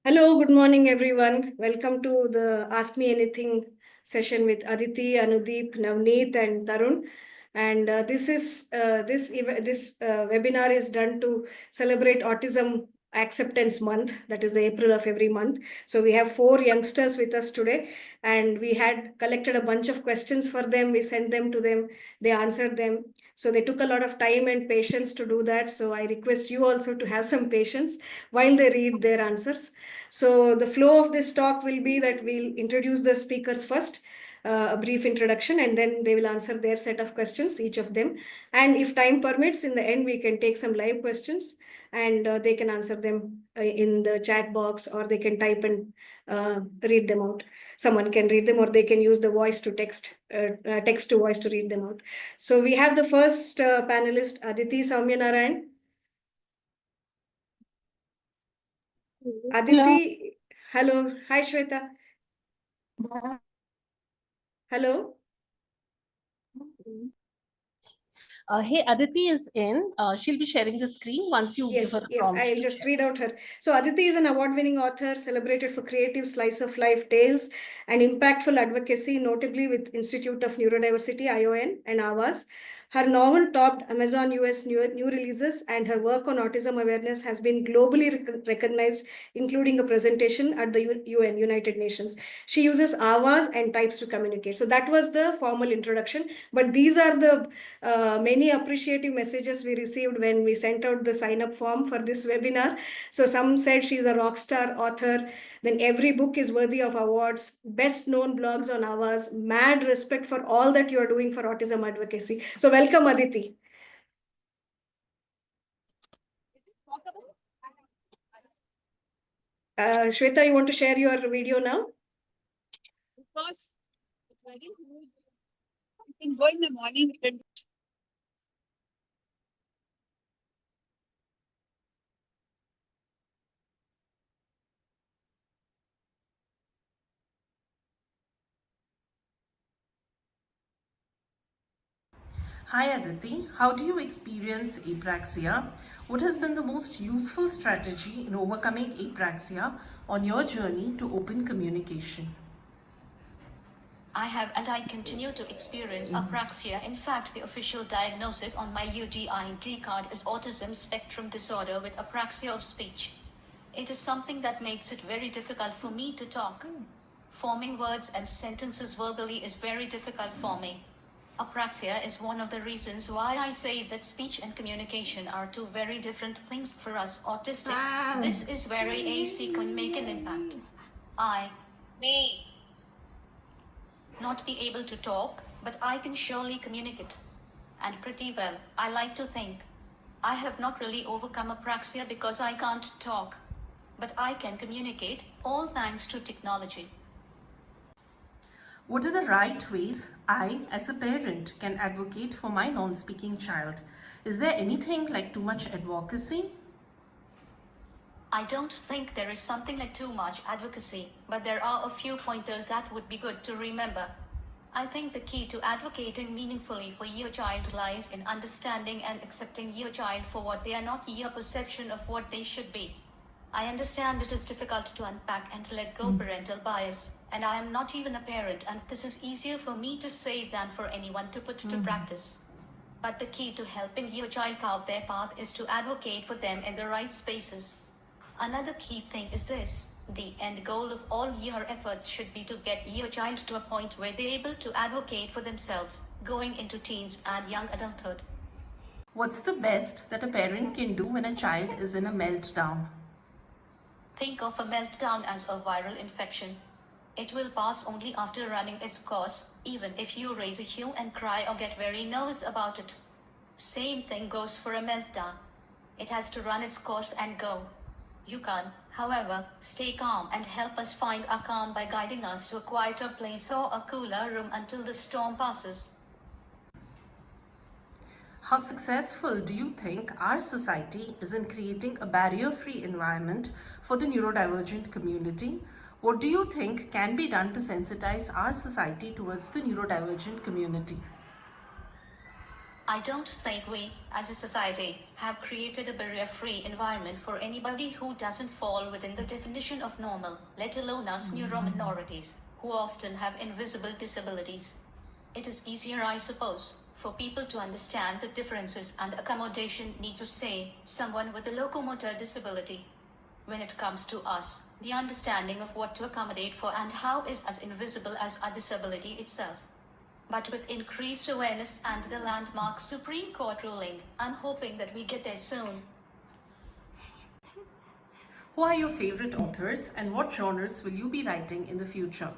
Hello, good morning, everyone. Welcome to the Ask Me Anything session with Aditi, Anudeep, Navneet, and Tarun. And this webinar is done to celebrate Autism Acceptance Month. That is the April of every month. So we have 4 youngsters with us today, and we had collected a bunch of questions for them. We sent them to them. They answered them. So they took a lot of time and patience to do that. So I request you also to have some patience while they read their answers. So the flow of this talk will be that we'll introduce the speakers first, a brief introduction, and then they will answer their set of questions, each of them. And if time permits, in the end, we can take some live questions and they can answer them in the chat box, or they can type and read them out. Someone can read them, or they can use the voice to text to voice to read them out. So we have the first panelist, Aditi Saumyanarayan. Aditi, hello. Hi, Shweta. Hello. Hey, Aditi is in. She'll be sharing the screen once you give her a Yes, prompt. I'll just read out her. So Aditi is an award-winning author celebrated for creative slice of life tales and impactful advocacy, notably with Institute of Neurodiversity, ION, and AWAS. Her novel topped Amazon US new releases, and her work on autism awareness has been globally recognized, including a presentation at the UN, United Nations. She uses AWAS and types to communicate. So that was the formal introduction. But these are the many appreciative messages we received when we sent out the sign-up form for this webinar. So some said she's a rock star author, then every book is worthy of awards, best known blogs on ours, mad respect for all that you are doing for autism advocacy. So welcome, Aditi. Shweta, you want to share your video now? Of course, it's very huge. You can go in the morning. Hi, Aditi. How do you experience apraxia? What has been the most useful strategy in overcoming apraxia on your journey to open communication? I have and I continue to experience apraxia. In fact, the official diagnosis on my UDID card is autism spectrum disorder with apraxia of speech. It is something that makes it very difficult for me to talk. Forming words and sentences verbally is very difficult for me. Apraxia is one of the reasons why I say that speech and communication are two very different things for us autistics. This is where AC can make an impact. I may not be able to talk, but I can surely communicate. And pretty well, I like to think. I have not really overcome apraxia because I can't talk. But I can communicate, all thanks to technology. What are the right ways I, as a parent, can advocate for my non-speaking child? Is there anything like too much advocacy? I don't think there is something like too much advocacy, but there are a few pointers that would be good to remember. I think the key to advocating meaningfully for your child lies in understanding and accepting your child for what they are, not your perception of what they should be. I understand it is difficult to unpack and let go parental bias, and I am not even a parent, and this is easier for me to say than for anyone to put to practice. But the key to helping your child carve their path is to advocate for them in the right spaces. Another key thing is this: the end goal of all your efforts should be to get your child to a point where they're able to advocate for themselves, going into teens and young adulthood. What's the best that a parent can do when a child is in a meltdown? Think of a meltdown as a viral infection. It will pass only after running its course, even if you raise a hue and cry or get very nervous about it. Same thing goes for a meltdown. It has to run its course and go. You can, however, stay calm and help us find our calm by guiding us to a quieter place or a cooler room until the storm passes. How successful do you think our society is in creating a barrier-free environment for the neurodivergent community? What do you think can be done to sensitize our society towards the neurodivergent community? I don't think we, as a society, have created a barrier-free environment for anybody who doesn't fall within the definition of normal, let alone us neurominorities, who often have invisible disabilities. It is easier, I suppose, for people to understand the differences and accommodation needs of, say, someone with a locomotor disability. When it comes to us, the understanding of what to accommodate for and how is as invisible as our disability itself. But with increased awareness and the landmark Supreme Court ruling, I'm hoping that we get there soon. Who are your favorite authors and what genres will you be writing in the future?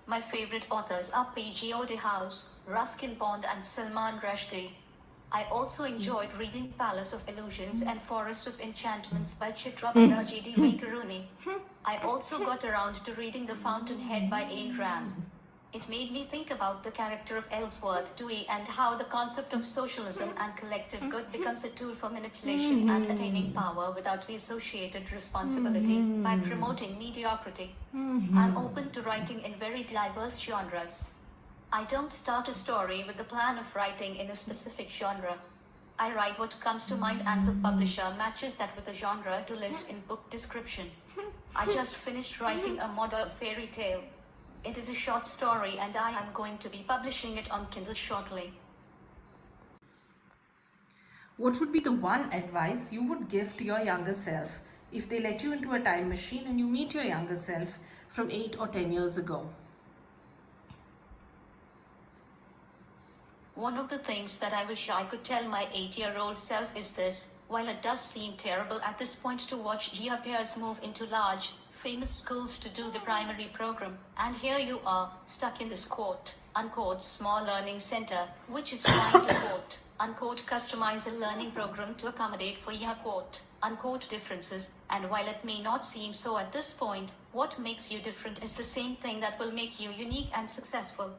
My favorite authors are P.G. Wodehouse, Ruskin Bond and Salman Rushdie. I also enjoyed reading Palace of Illusions and Forest of Enchantments by Chitra Banerjee D. Venkataraman. I also got around to reading The Fountainhead by Ayn Rand. It made me think about the character of Ellsworth Dewey and how the concept of socialism and collective good becomes a tool for manipulation and attaining power without the associated responsibility by promoting mediocrity. I'm open to writing in very diverse genres. I don't start a story with the plan of writing in a specific genre. I write what comes to mind and the publisher matches that with the genre to list in book description. I just finished writing a modern fairy tale. It is a short story and I am going to be publishing it on Kindle shortly. What would be the one advice you would give to your younger self if they let you into a time machine and you meet your younger self from 8 or 10 years ago? One of the things that I wish I could tell my 8-year-old self is this: while it does seem terrible at this point to watch Gia peers move into large, famous schools to do the primary program, and here you are, stuck in this quote-unquote small learning center, which is trying to quote-unquote customize a learning program to accommodate for your quote-unquote differences, and while it may not seem so at this point, what makes you different is the same thing that will make you unique and successful.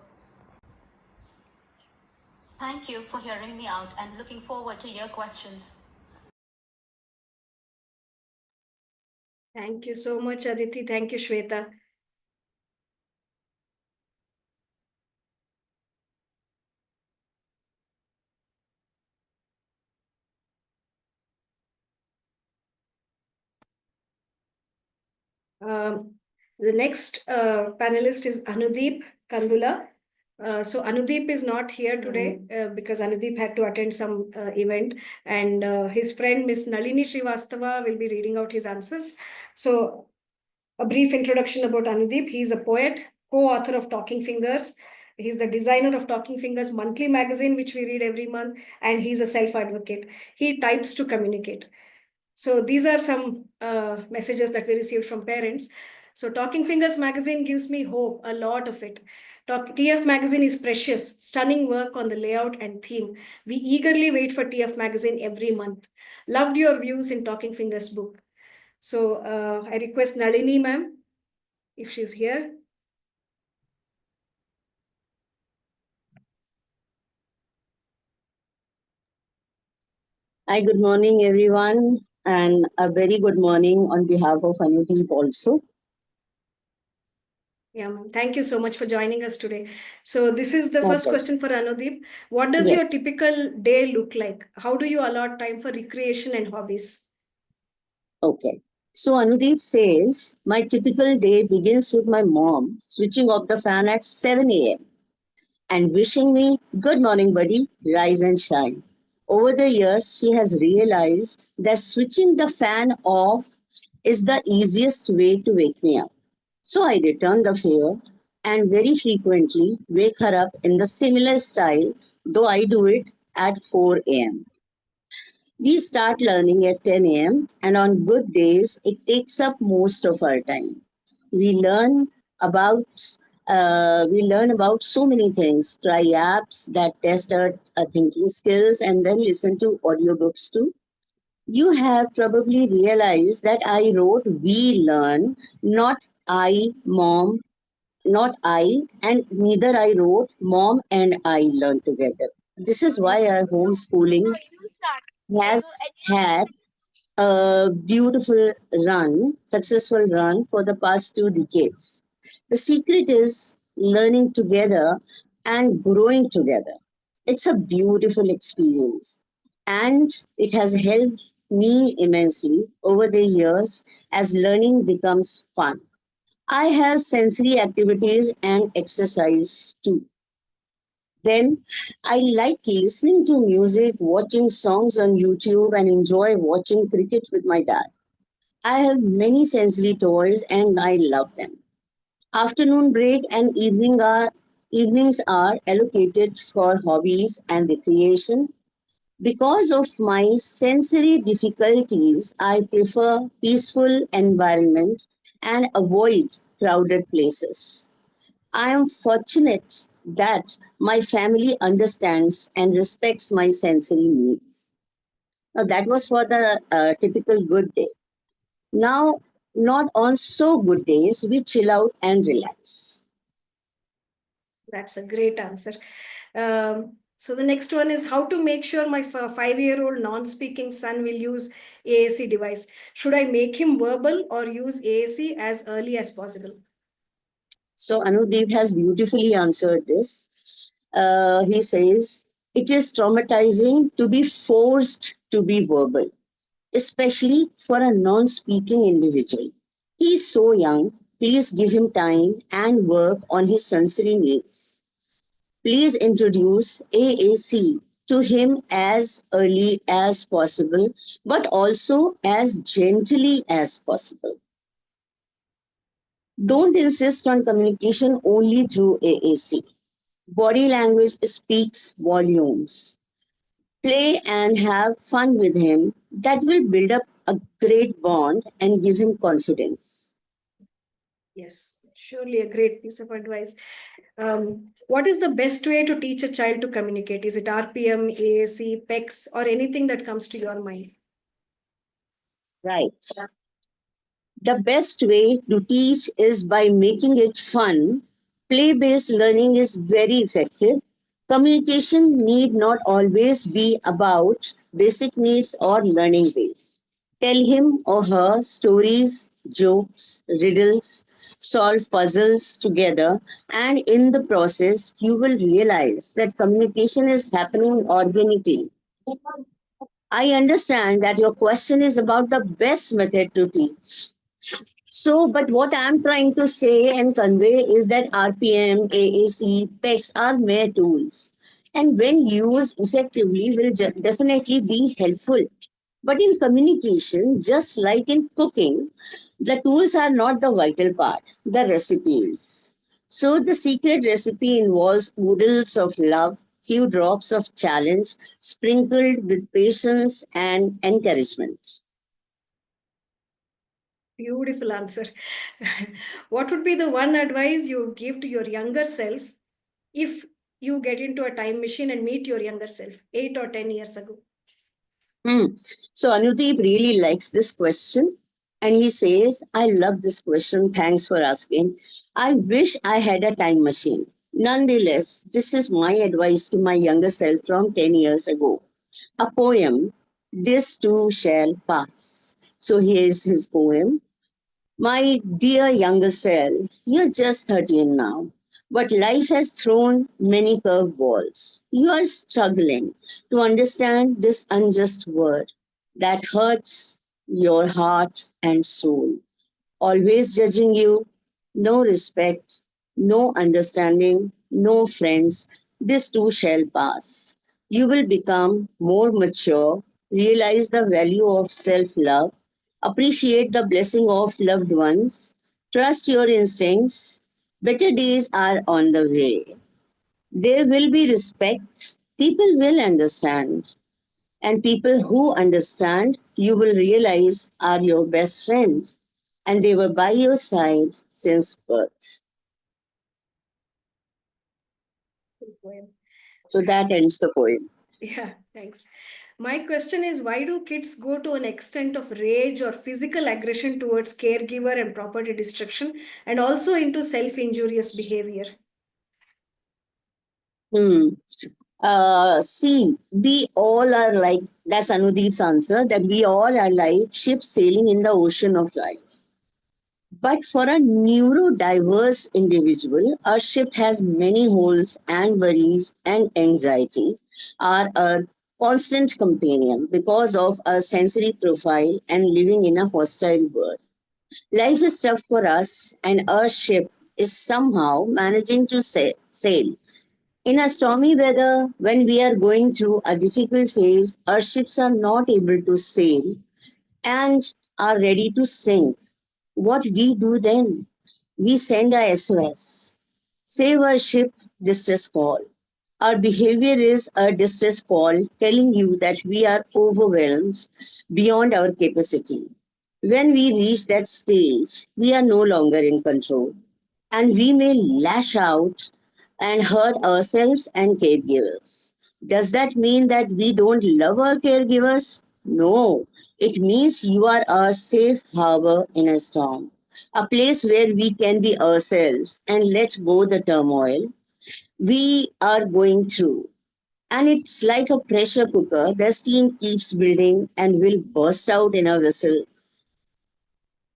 Thank you for hearing me out and looking forward to your questions. Thank you so much, Aditi. Thank you, Shweta. The next panelist is Anudeep Kandula. So Anudeep is not here today because Anudeep had to attend some event, and his friend Miss Nalini Srivastava will be reading out his answers. So a brief introduction about Anudeep. He is a poet, co-author of Talking Fingers. He's the designer of Talking Fingers monthly magazine, which we read every month, and he's a self-advocate. He types to communicate. So these are some messages that we received from parents. So Talking Fingers magazine gives me hope, a lot of it. TF magazine is precious, stunning work on the layout and theme. We eagerly wait for TF magazine every month. Loved your views in Talking Fingers book. So I request Nalini ma'am, if she's here. Hi, good morning, everyone, and a very good morning on behalf of Anudeep also. Yeah, ma'am. Thank you so much for joining us today. So this is the first question for Anudeep. What does your typical day look like? How do you allot time for recreation and hobbies? Okay. So Anudeep says, my typical day begins with my mom switching off the fan at 7 a.m. and wishing me, good morning, buddy, rise and shine. Over the years, she has realized that switching the fan off is the easiest way to wake me up. So I return the favor and very frequently wake her up in the similar style, though I do it at 4 a.m. We start learning at 10 a.m. and on good days, it takes up most of our time. We learn about so many things, try apps that test our thinking skills, and then listen to audiobooks too. You have probably realized that I wrote we learn, not I, mom, not I, and neither I wrote mom and I learn together. This is why our homeschooling has had a beautiful run, successful run for the past 2 decades. The secret is learning together and growing together. It's a beautiful experience, and it has helped me immensely over the years as learning becomes fun. I have sensory activities and exercise too. Then I like listening to music, watching songs on YouTube, and enjoy watching cricket with my dad. I have many sensory toys and I love them. Afternoon break and evenings are allocated for hobbies and recreation. Because of my sensory difficulties, I prefer peaceful environment and avoid crowded places. I am fortunate that my family understands and respects my sensory needs. Now, that was for the typical good day. Now, not on so good days, we chill out and relax. That's a great answer. So the next one is how to make sure my 5-year-old non-speaking son will use AAC device. Should I make him verbal or use AAC as early as possible? So, Anudeep has beautifully answered this. He says, it is traumatizing to be forced to be verbal, especially for a non speaking individual. He is so young. Please give him time and work on his sensory needs. Please introduce AAC to him as early as possible, but also as gently as possible. Don't insist on communication only through AAC. Body language speaks volumes. Play and have fun with him. That will build up a great bond and give him confidence. Yes, surely a great piece of advice. What is the best way to teach a child to communicate? Is it RPM, AAC, PEX, or anything that comes to your mind? Right. The best way to teach is by making it fun. Play based learning is very effective. Communication need not always be about basic needs or learning based. Tell him or her stories, jokes, riddles, solve puzzles together, and in the process, you will realize that communication is happening organically. I understand that your question is about the best method to teach. So, but what I'm trying to say and convey is that RPM, AAC, PECs are mere tools. And when used effectively, will definitely be helpful. But in communication, just like in cooking, the tools are not the vital part, the recipes. So the secret recipe involves oodles of love, few drops of challenge, sprinkled with patience and encouragement. Beautiful answer. What would be the one advice you give to your younger self if you get into a time machine and meet your younger self 8 or 10 years ago? Hmm. So Anudeep really likes this question. And he says, I love this question. Thanks for asking. I wish I had a time machine. Nonetheless, this is my advice to my younger self from 10 years ago. A poem, This Too Shall Pass. So here's his poem. My dear younger self, you're just 13 now, but life has thrown many curveballs. You are struggling to understand this unjust word that hurts your heart and soul. Always judging you, no respect, no understanding, no friends. This too shall pass. You will become more mature, realize the value of self love, appreciate the blessing of loved ones, trust your instincts. Better days are on the way. There will be respect. People will understand. And people who understand, you will realize, are your best friends. And they were by your side since birth. Good poem. So that ends the poem. Yeah, thanks. My question is, why do kids go to an extent of rage or physical aggression towards caregiver and property destruction and also into self-injurious behavior? Hmm. See, we all are like, that's Anudeep's answer, that we all are like ships sailing in the ocean of life. But for a neurodiverse individual, our ship has many holes and worries and anxiety are a constant companion because of our sensory profile and living in a hostile world. Life is tough for us, and our ship is somehow managing to sail. In a stormy weather, when we are going through a difficult phase, our ships are not able to sail and are ready to sink. What we do then? We send a SOS. Save our ship distress call. Our behavior is a distress call telling you that we are overwhelmed beyond our capacity. When we reach that stage, we are no longer in control and we may lash out and hurt ourselves and caregivers. Does that mean that we don't love our caregivers? No, it means you are our safe harbor in a storm, a place where we can be ourselves and let go the turmoil we are going through. And it's like a pressure cooker, the steam keeps building and will burst out in a vessel.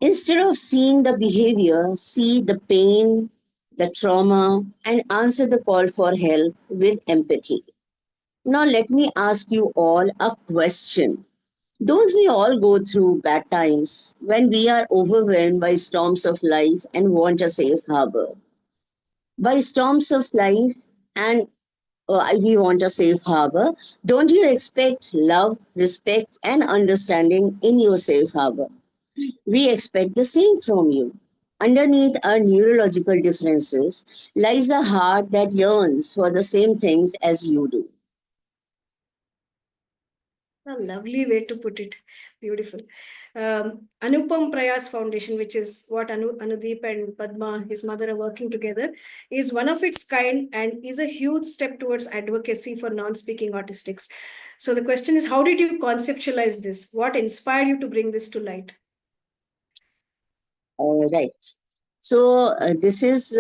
Instead of seeing the behavior, see the pain, the trauma, and answer the call for help with empathy. Now, let me ask you all a question. Don't we all go through bad times when we are overwhelmed by storms of life and want a safe harbor? By storms of life and we want a safe harbor. Don't you expect love, respect, and understanding in your safe harbor? We expect the same from you. Underneath our neurological differences lies a heart that yearns for the same things as you do. A lovely way to put it. Beautiful. Anupam Prayas Foundation, which is what Anudeep and Padma, his mother, are working together, is one of its kind and is a huge step towards advocacy for non-speaking autistics. So the question is, how did you conceptualize this? What inspired you to bring this to light? Right. So this is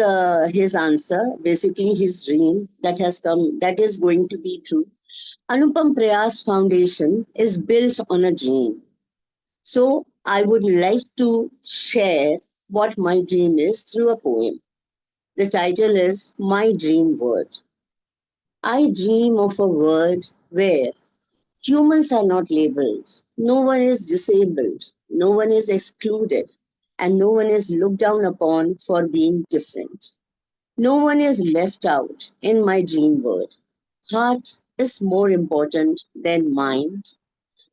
his answer, basically his dream that has come, that is going to be true. Anupam Prayas Foundation is built on a dream. So I would like to share what my dream is through a poem. The title is My Dream World. I dream of a world where humans are not labeled, no one is disabled, no one is excluded, and no one is looked down upon for being different. No one is left out in my dream world. Heart is more important than mind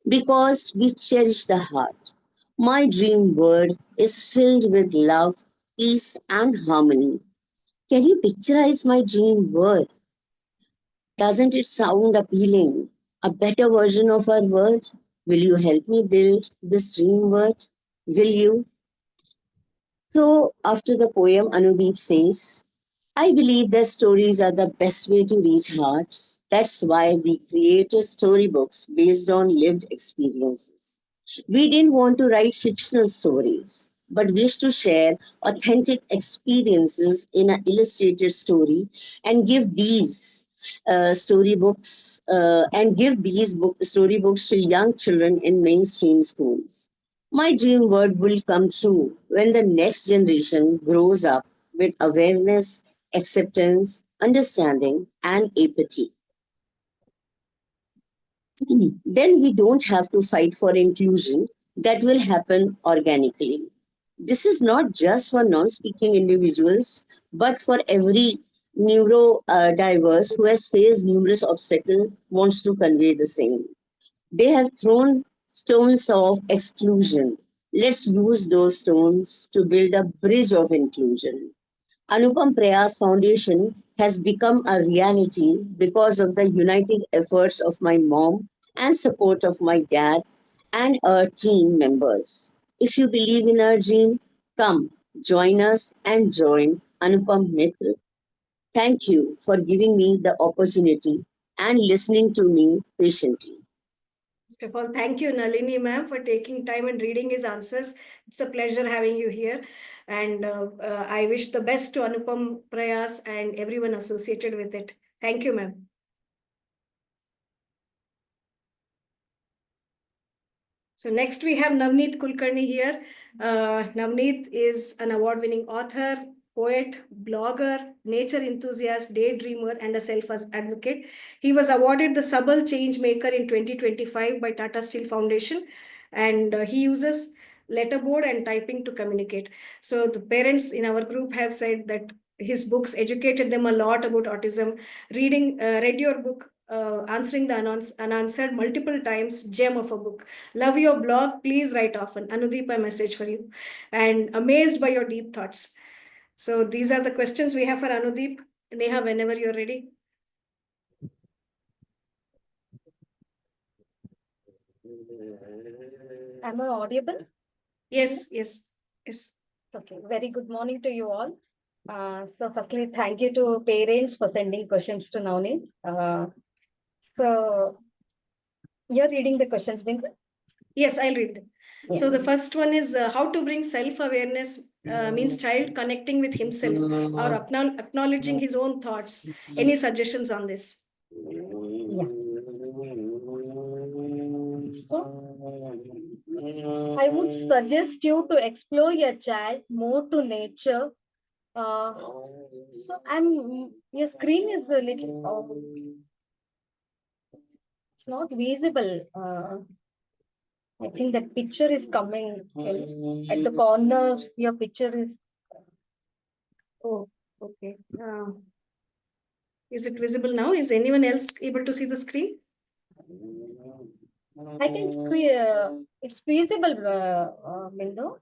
because we cherish the heart. My dream world is filled with love, peace, and harmony. Can you picturize my dream world? Doesn't it sound appealing? A better version of our world? Will you help me build this dream world? Will you? So, after the poem, Anudeep says, I believe that stories are the best way to reach hearts. That's why we created storybooks based on lived experiences. We didn't want to write fictional stories, but wished to share authentic experiences in an illustrated story and give these storybooks to young children in mainstream schools. My dream world will come true when the next generation grows up with awareness, acceptance, understanding, and empathy. Then we don't have to fight for inclusion that will happen organically. This is not just for non speaking individuals, but for every neurodiverse who has faced numerous obstacles, wants to convey the same. They have thrown stones of exclusion. Let's use those stones to build a bridge of inclusion. Anupam Prayas Foundation has become a reality because of the united efforts of my mom and support of my dad and our team members. If you believe in our dream, come, join us and join Anupam Mitra. Thank you for giving me the opportunity and listening to me patiently. First of all, thank you, Nalini ma'am, for taking time and reading his answers. It's a pleasure having you here. And I wish the best to Anupam Prayas and everyone associated with it. Thank you, ma'am. So next we have Navneet Kulkarni here. Navneet is an award-winning author, poet, blogger, nature enthusiast, daydreamer, and a self-advocate. He was awarded the Subtle Change Maker in 2025 by Tata Steel Foundation, and he uses letterboard and typing to communicate. So the parents in our group have said that his books educated them a lot about autism. Read your book, answering the unanswered multiple times, gem of a book. Love your blog, please write often. Anudeep, a message for you. And amazed by your deep thoughts. So these are the questions we have for Anudeep. Neha, whenever you're ready. Am I audible? Yes, yes, yes. Okay. Very good morning to you all. So firstly, thank you to parents for sending questions to Navneet. So you're reading the questions, Bindu? Yes, I'll read them. Yeah. So the first one is how to bring self-awareness means child connecting with himself or acknowledging his own thoughts. Any suggestions on this? Yeah. So I would suggest you to explore your child more to nature. So your screen is a little it's not visible. I think that picture is coming at the corner. Your picture is. Oh, okay. Is it visible now? Is anyone else able to see the screen? I can see it's visible, window,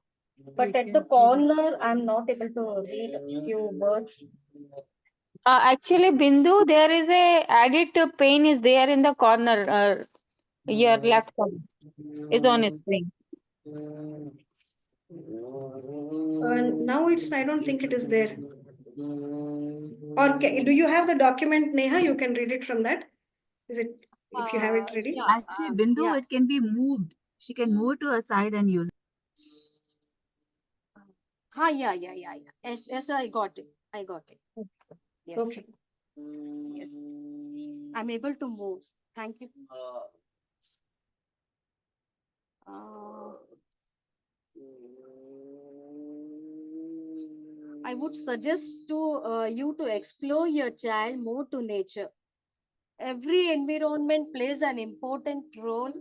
but We at can the see corner, I'm not able to read a few words. Actually, Bindu, there is a edit pane is there in the corner. Your left corner is on screen. Now I don't think it is there. Or do you have the document, Neha? You can read it from that. Is it, if you have it ready? Yeah. Actually, Bindu, Yeah. it can be moved. She can move to a side and use it. Yeah. Yes, I got it. I got it. Yes. Okay. Yes. I'm able to move. Thank you. Uh, I would suggest to you to explore your child more to nature. Every environment plays an important role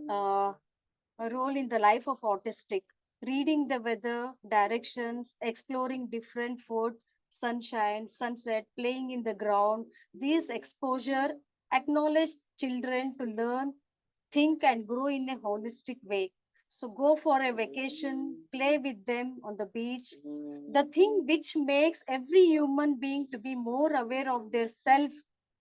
in the life of autistic. Reading the weather, directions, exploring different food, sunshine, sunset, playing in the ground. These exposure acknowledge children to learn, think, and grow in a holistic way. So go for a vacation, play with them on the beach. The thing which makes every human being to be more aware of their self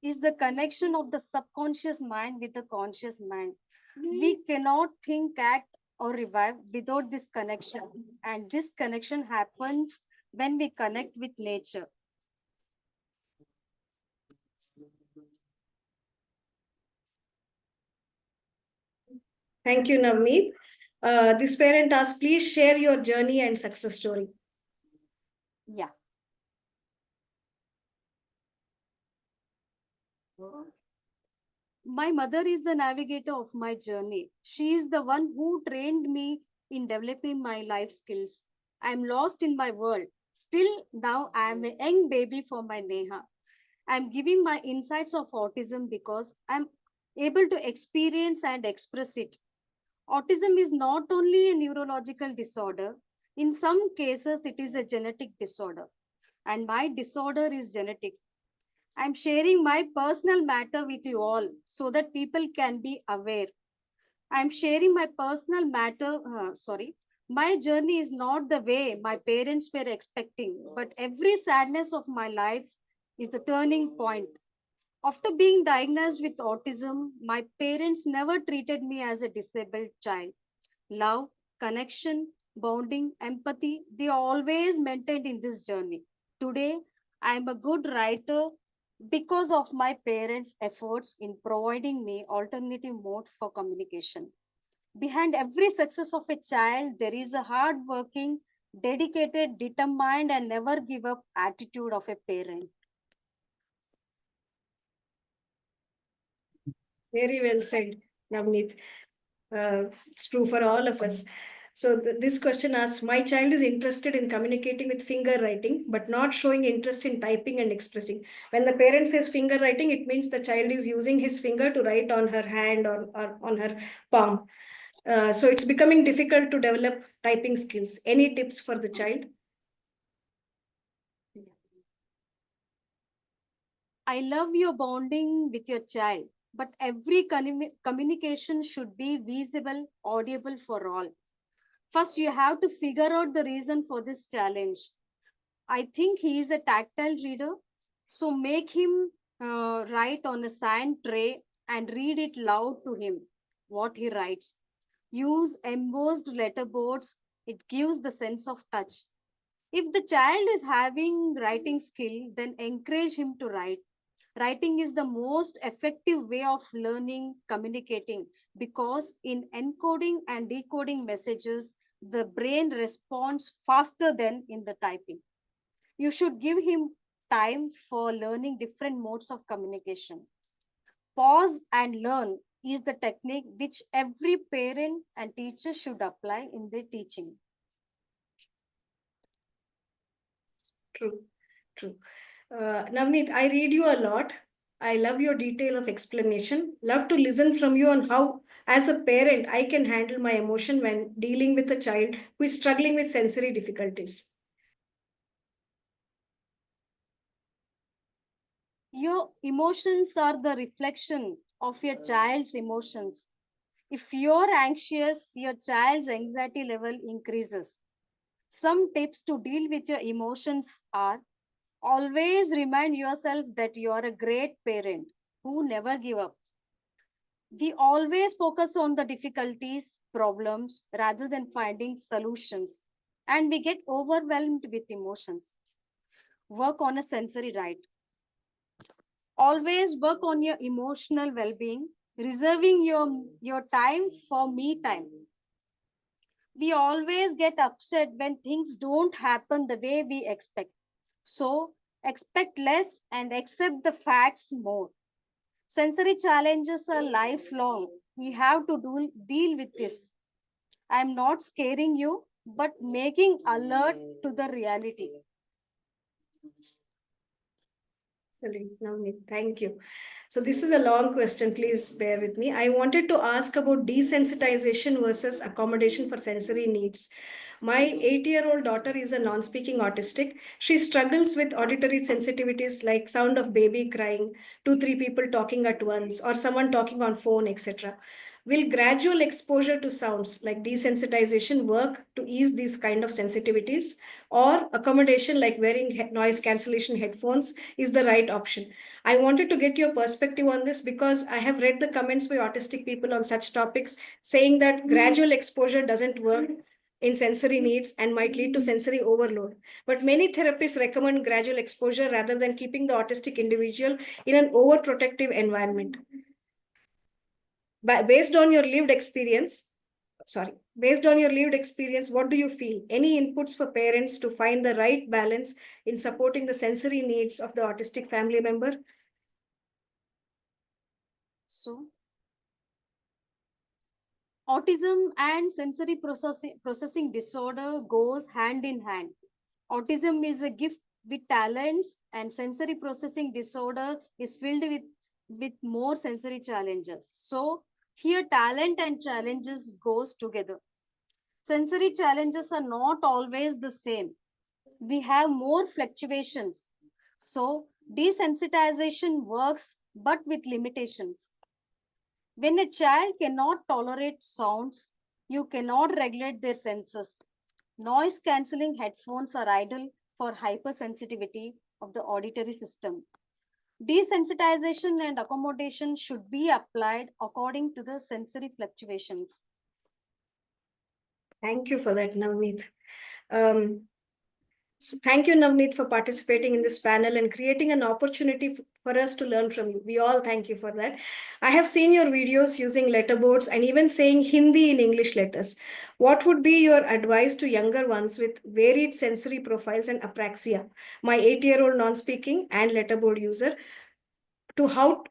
is the connection of the subconscious mind with the conscious mind. We cannot think, act, or revive without this connection. And this connection happens when we connect with nature. Thank you, Navneet. This parent asked, please share your journey and success story. Yeah. My mother is the navigator of my journey. She is the one who trained me in developing my life skills. I am lost in my world. Still, now I am a young baby for my Neha. I am giving my insights of autism because I am able to experience and express it. Autism is not only a neurological disorder, in some cases, it is a genetic disorder. And my disorder is genetic. I'm sharing my personal matter with you all so that people can be aware. I'm sharing my personal matter. My journey is not the way my parents were expecting, but every sadness of my life is the turning point. After being diagnosed with autism, my parents never treated me as a disabled child. Love, connection, bonding, empathy, they always maintained in this journey. Today, I am a good writer because of my parents' efforts in providing me alternative mode for communication. Behind every success of a child, there is a hard-working, dedicated, determined, and never give up attitude of a parent. Very well said, Navneet. It's true for all of us. So this question asks, my child is interested in communicating with finger writing, but not showing interest in typing and expressing. When the parent says finger writing, it means the child is using his finger to write on her hand or on her palm. So it's becoming difficult to develop typing skills. Any tips for the child? I love your bonding with your child, but every communication should be visible, audible for all. First, you have to figure out the reason for this challenge. I think he is a tactile reader, so make him write on a sand tray and read it loud to him what he writes. Use embossed letterboards, it gives the sense of touch. If the child is having writing skill, then encourage him to write. Writing is the most effective way of learning communicating because in encoding and decoding messages, the brain responds faster than in the typing. You should give him time for learning different modes of communication. Pause and learn is the technique which every parent and teacher should apply in their teaching. True, true. Navneet, I read you a lot. I love your detail of explanation. Love to listen from you on how, as a parent, I can handle my emotion when dealing with a child who is struggling with sensory difficulties. Your emotions are the reflection of your child's emotions. If you're anxious, your child's anxiety level increases. Some tips to deal with your emotions are always remind yourself that you are a great parent who never give up. We always focus on the difficulties, problems, rather than finding solutions. And we get overwhelmed with emotions. Work on a sensory right. Always work on your emotional well-being, reserving your time for me time. We always get upset when things don't happen the way we expect. So expect less and accept the facts more. Sensory challenges are lifelong. We have to deal with this. I'm not scaring you, but making alert to the reality. Excellent, Navneet. Thank you. So this is a long question. Please bear with me. I wanted to ask about desensitization versus accommodation for sensory needs. My 8-year-old daughter is a non-speaking autistic. She struggles with auditory sensitivities like sound of baby crying, two, three people talking at once, or someone talking on phone, etc. Will gradual exposure to sounds like desensitization work to ease these kind of sensitivities, or accommodation like wearing noise cancellation headphones is the right option? I wanted to get your perspective on this because I have read the comments by autistic people on such topics saying that gradual exposure doesn't work in sensory needs and might lead to sensory overload. But many therapists recommend gradual exposure rather than keeping the autistic individual in an overprotective environment. Based on your lived experience, based on your lived experience, what do you feel? Any inputs for parents to find the right balance in supporting the sensory needs of the autistic family member? So, autism and sensory processing disorder goes hand in hand. Autism is a gift with talents, and sensory processing disorder is filled with more sensory challenges. So here talent and challenges goes together. Sensory challenges are not always the same. We have more fluctuations. So desensitization works but with limitations. When a child cannot tolerate sounds, you cannot regulate their senses. Noise cancelling headphones are ideal for hypersensitivity of the auditory system. Desensitization and accommodation should be applied according to the sensory fluctuations. Thank you for that, Navneet. So thank you, Navneet, for participating in this panel and creating an opportunity for us to learn from you. We all thank you for that. I have seen your videos using letterboards and even saying Hindi in English letters. What would be your advice to younger ones with varied sensory profiles and apraxia? My 8-year-old non-speaking and letterboard user, to how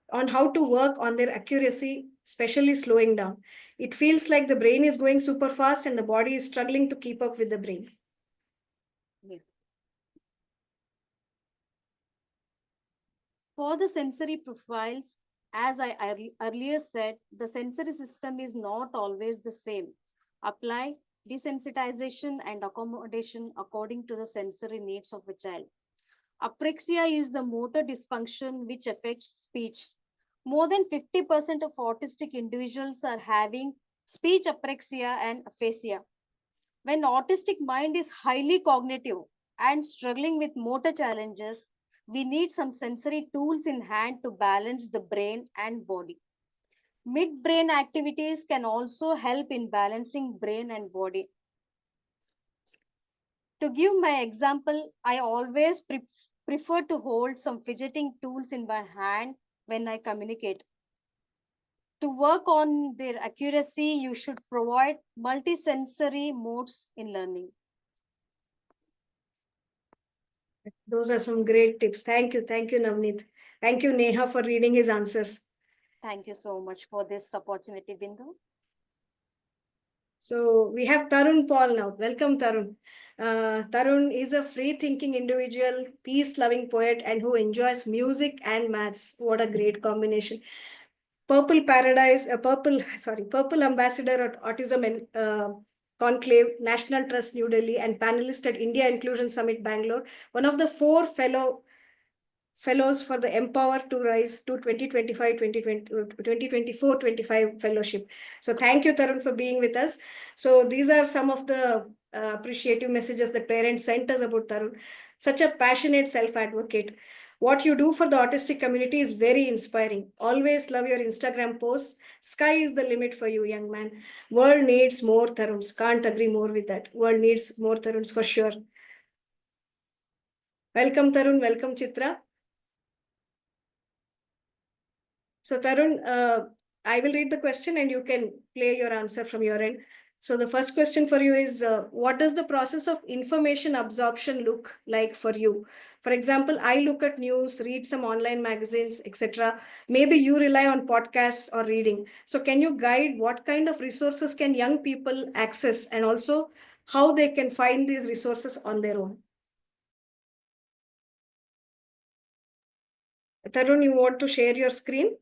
to work on their accuracy, especially slowing down. It feels like the brain is going super fast and the body is struggling to keep up with the brain. Yes. For the sensory profiles, as I earlier said, the sensory system is not always the same. Apply desensitization and accommodation according to the sensory needs of a child. Apraxia is the motor dysfunction which affects speech. More than 50% of autistic individuals are having speech apraxia and aphasia. When autistic mind is highly cognitive and struggling with motor challenges, we need some sensory tools in hand to balance the brain and body. Mid-brain activities can also help in balancing brain and body. To give my example, I always prefer to hold some fidgeting tools in my hand when I communicate. To work on their accuracy, you should provide multisensory modes in learning. Those are some great tips. Thank you. Thank you, Navneet. Thank you, Neha, for reading his answers. Thank you so much for this opportunity, Bindu. So we have Tarun Paul now. Welcome, Tarun. Tarun is a free-thinking individual, peace-loving poet, and who enjoys music and maths. What a great combination. Purple Paradise, Purple Ambassador at Autism and Conclave, National Trust New Delhi, and panelist at India Inclusion Summit Bangalore. One of the four fellows for the Empower to Rise to 2024-25 fellowship. So thank you, Tarun, for being with us. So these are some of the appreciative messages that parents sent us about Tarun. Such a passionate self-advocate. What you do for the autistic community is very inspiring. Always love your Instagram posts. Sky is the limit for you, young man. World needs more Taruns. Can't agree more with that. World needs more Taruns for sure. Welcome, Tarun. Welcome, Chitra. So Tarun, I will read the question and you can play your answer from your end. So the first question for you is, what does the process of information absorption look like for you? For example, I look at news, read some online magazines, etc. Maybe you rely on podcasts or reading. So can you guide what kind of resources can young people access and also how they can find these resources on their own? Tarun, you want to share your screen?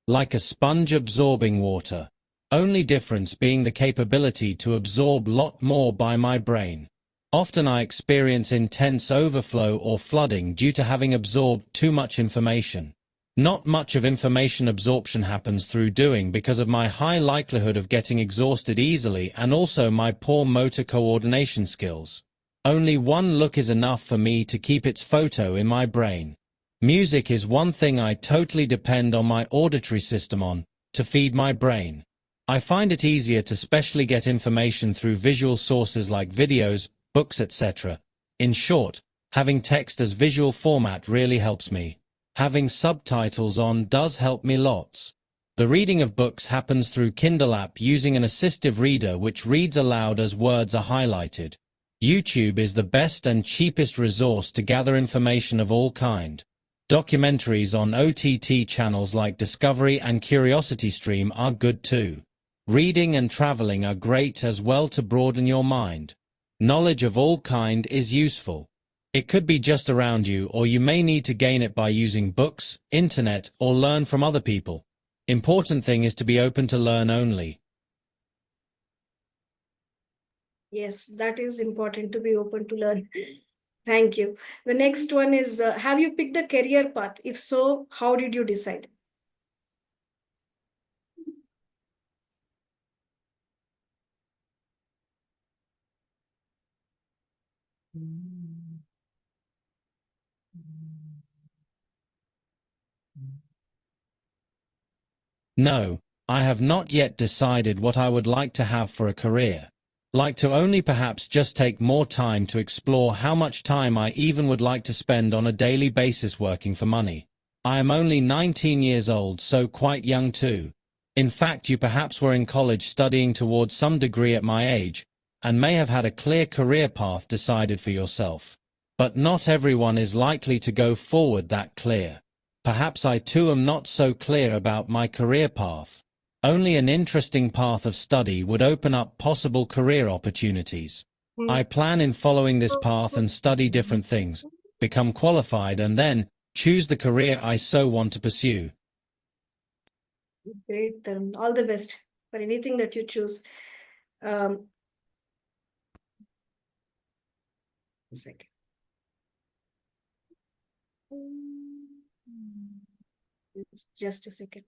Like a sponge absorbing water. Only difference being the capability to absorb lot more by my brain. Often I experience intense overflow or flooding due to having absorbed too much information. Not much of information absorption happens through doing because of my high likelihood of getting exhausted easily and also my poor motor coordination skills. Only one look is enough for me to keep its photo in my brain. Music is one thing I totally depend on my auditory system on, to feed my brain. I find it easier to specially get information through visual sources like videos, books, etc. In short, having text as visual format really helps me. Having subtitles on does help me lots. The reading of books happens through Kindle app using an assistive reader which reads aloud as words are highlighted. YouTube is the best and cheapest resource to gather information of all kind. Documentaries on OTT channels like Discovery and CuriosityStream are good too. Reading and traveling are great as well to broaden your mind. Knowledge of all kind is useful. It could be just around you or you may need to gain it by using books, internet or learn from other people. Important thing is to be open to learn only. Yes, that is important to be open to learn. Thank you. The next one is, have you picked a career path? If so, how did you decide? No, I have not yet decided what I would like to have for a career. Like to only perhaps just take more time to explore how much time I even would like to spend on a daily basis working for money. I am only 19 years old, so quite young too. In fact, you perhaps were in college studying towards some degree at my age, and may have had a clear career path decided for yourself. But not everyone is likely to go forward that clear. Perhaps I too am not so clear about my career path. Only an interesting path of study would open up possible career opportunities. I plan in following this path and study different things, become qualified, and then choose the career I so want to pursue. Great, Tarun. All the best for anything that you choose. Um, a second. Just a second.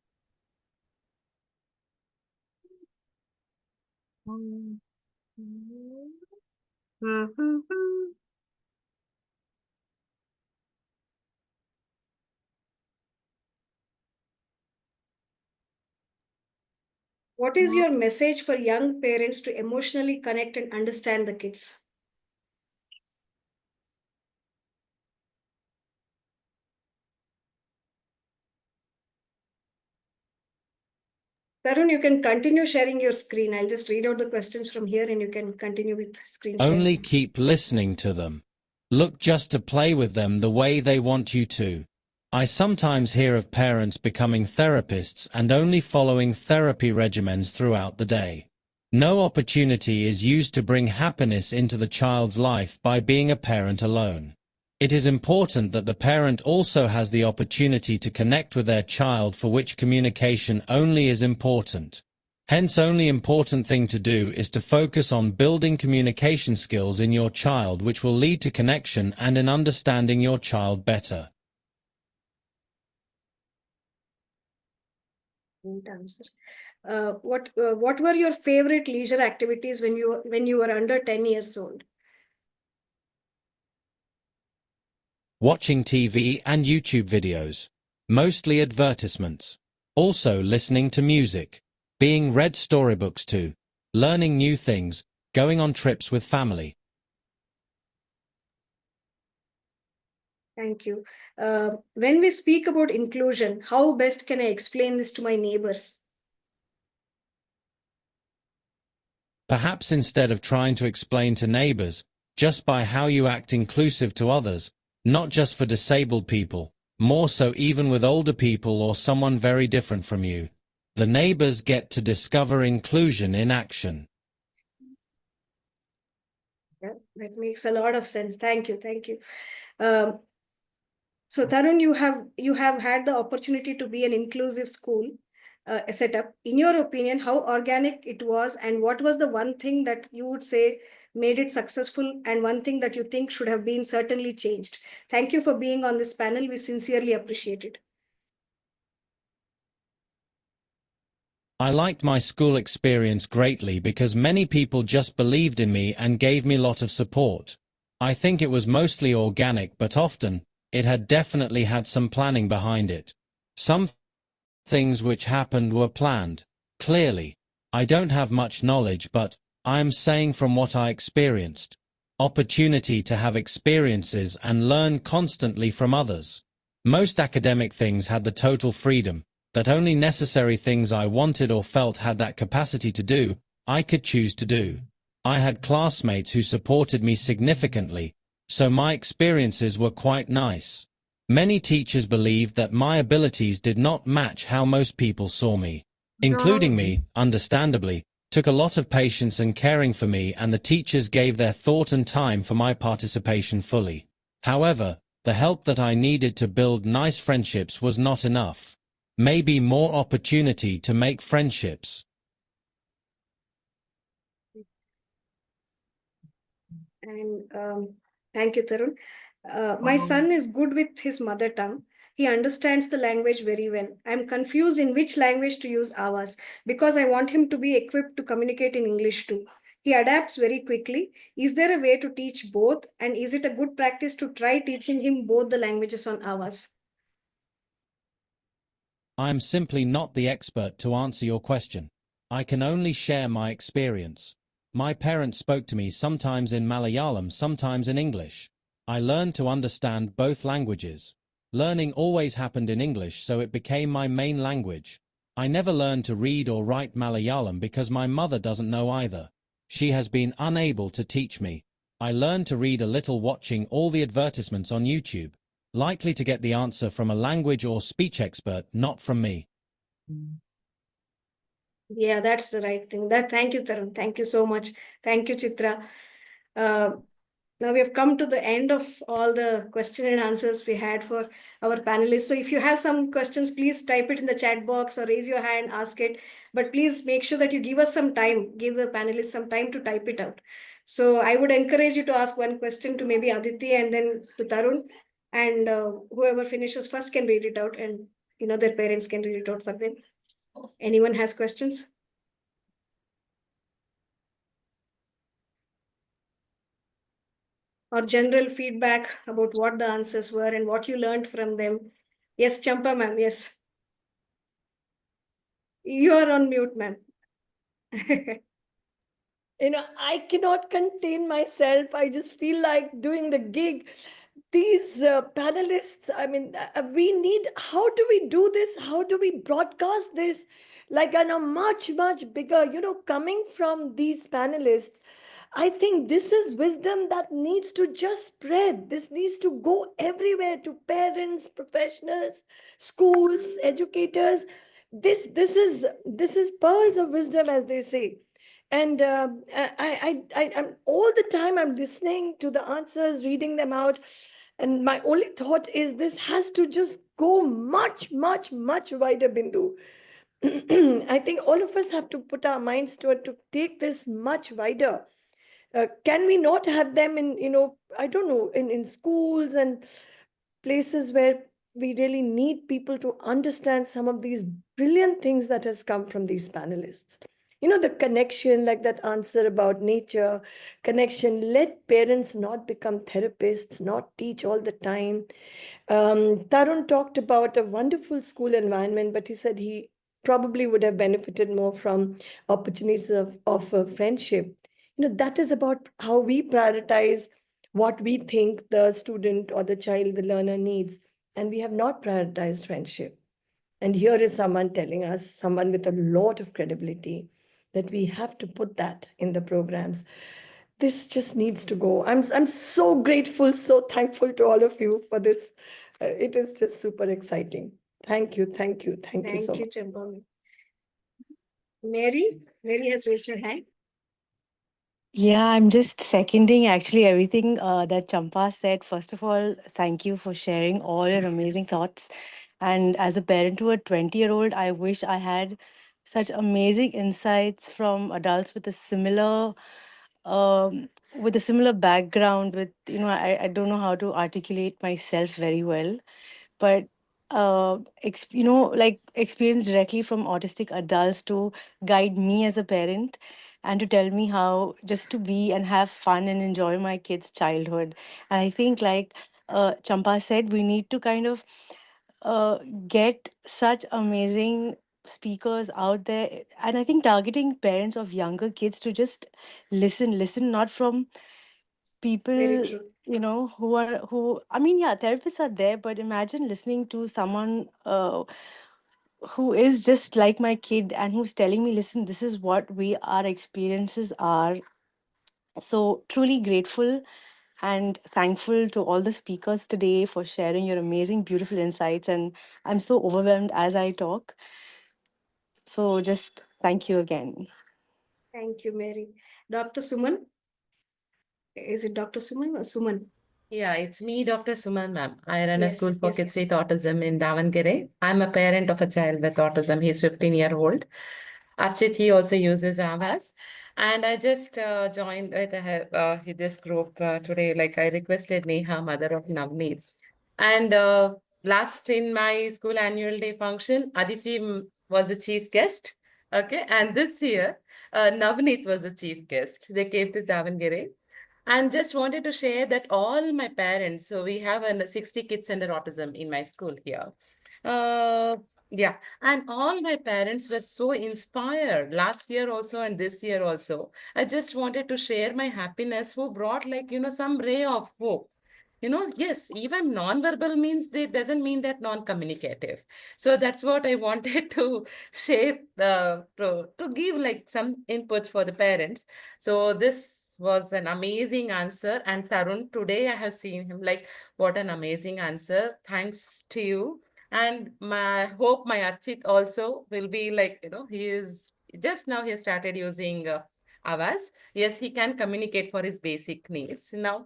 What is your message for young parents to emotionally connect and understand the kids? Tarun, you can continue sharing your screen. I'll just read out the questions from here and you can continue with screen Only sharing. keep listening to them. Look just to play with them the way they want you to. I sometimes hear of parents becoming therapists and only following therapy regimens throughout the day. No opportunity is used to bring happiness into the child's life by being a parent alone. It is important that the parent also has the opportunity to connect with their child, for which communication only is important. Hence, only important thing to do is to focus on building communication skills in your child, which will lead to connection and in understanding your child better. Great answer. What were your favorite leisure activities when you were under 10 years old? Watching TV and YouTube videos. Mostly advertisements. Also listening to music. Being read storybooks to. Learning new things. Going on trips with family. Thank you. When we speak about inclusion, how best can I explain this to my neighbors? Perhaps instead of trying to explain to neighbors, just by how you act inclusive to others, not just for disabled people, more so even with older people or someone very different from you. The neighbors get to discover inclusion in action. Yeah, that makes a lot of sense. Thank you. Thank you. So Tarun, you have had the opportunity to be an inclusive school setup. In your opinion, how organic it was, and what was the one thing that you would say made it successful, and one thing that you think should have been certainly changed? Thank you for being on this panel. We sincerely appreciate it. I liked my school experience greatly because many people just believed in me and gave me a lot of support. I think it was mostly organic, but often, it had definitely had some planning behind it. Some things which happened were planned. Clearly, I don't have much knowledge, but I am saying from what I experienced. Opportunity to have experiences and learn constantly from others. Most academic things had the total freedom, that only necessary things I wanted or felt had that capacity to do, I could choose to do. I had classmates who supported me significantly, so my experiences were quite nice. Many teachers believed that my abilities did not match how most people saw me. Including me, understandably, took a lot of patience and caring for me, and the teachers gave their thought and time for my participation fully. However, the help that I needed to build nice friendships was not enough. Maybe more opportunity to make friendships. And thank you, Tarun. My son is good with his mother tongue. He understands the language very well. I'm confused in which language to use ours because I want him to be equipped to communicate in English too. He adapts very quickly. Is there a way to teach both? And is it a good practice to try teaching him both the languages on ours? I am simply not the expert to answer your question. I can only share my experience. My parents spoke to me sometimes in Malayalam, sometimes in English. I learned to understand both languages. Learning always happened in English, so it became my main language. I never learned to read or write Malayalam because my mother doesn't know either. She has been unable to teach me. I learned to read a little watching all the advertisements on YouTube. Likely to get the answer from a language or speech expert, not from me. Yeah, that's the right thing. Thank you, Tarun. Thank you so much. Thank you, Chitra. Uh, now we have come to the end of all the question and answers we had for our panelists. So if you have some questions, please type it in the chat box or raise your hand, ask it. But please make sure that you give us some time, give the panelists some time to type it out. So I would encourage you to ask one question to maybe Aditi and then to Tarun, and whoever finishes first can read it out, and their parents can read it out for them. Anyone has questions? Or general feedback about what the answers were and what you learned from them? Yes, Champa ma'am, yes. You are on mute, ma'am. I cannot contain myself. I just feel like doing the gig. These panelists, I mean, we need, how do we do this? How do we broadcast this? Like on a much, much bigger, coming from these panelists, I think this is wisdom that needs to just spread. This needs to go everywhere to parents, professionals, schools, educators. This is pearls of wisdom, as they say. And I'm all the time I'm listening to the answers, reading them out, and my only thought is this has to just go much, much, much wider, Bindu. I think all of us have to put our minds to it to take this much wider. Can we not have them in, I don't know, in schools and places where we really need people to understand some of these brilliant things that has come from these panelists? The connection, like that answer about nature, connection. Let parents not become therapists, not teach all the time. Tarun talked about a wonderful school environment, but he said he probably would have benefited more from opportunities of friendship. That is about how we prioritize what we think the student or the child, the learner needs. And we have not prioritized friendship. And here is someone telling us, someone with a lot of credibility, that we have to put that in the programs. This just needs to go. I'm so grateful, so thankful to all of you for this. It is just super exciting. Thank you, thank you, thank you so Thank you, much. Champa. Mary has raised her hand. Yeah, I'm just seconding actually everything that Champa said. First of all, thank you for sharing all your amazing thoughts. And as a parent to a 20-year-old, I wish I had such amazing insights from adults with a similar background. With I don't know how to articulate myself very well, but like experience directly from autistic adults to guide me as a parent and to tell me how just to be and have fun and enjoy my kids childhood. And I think, like Champa said, we need to kind of uh, get such amazing speakers out there, and I think targeting parents of younger kids to just listen not from Very people, true. who I mean, yeah, therapists are there, but imagine listening to someone who is just like my kid and who's telling me, listen, this is what our experiences are. So truly grateful and thankful to all the speakers today for sharing your amazing beautiful insights, and I'm so overwhelmed as I talk. So just thank you again. Thank you, Mary. Dr. Suman? Is it Dr. Suman or Suman? Yeah, it's me, Dr. Suman, ma'am. I run a Yes, school for yes. kids with autism in Davangere. I'm a parent of a child with autism. He's 15-year-old. Archit, he also uses Avas. And I just joined with this group today. Like I requested Neha, mother of Navneet. And last in my school annual day function, Aditi was the chief guest. Okay. And this year, Navneet was the chief guest. They came to Davangere. And just wanted to share that all my parents, so we have 60 kids under autism in my school here. Uh, Yeah, and all my parents were so inspired last year also and this year also. I just wanted to share my happiness who brought like, some ray of hope. Yes, even non-verbal means they doesn't mean that non-communicative. So that's what I wanted to share to give like some inputs for the parents. So this was an amazing answer. And Tarun, today I have seen him like what an amazing answer. Thanks to you. And my hope my Archit also will be like, he is just now he started using Avas. Yes, he can communicate for his basic needs. Now,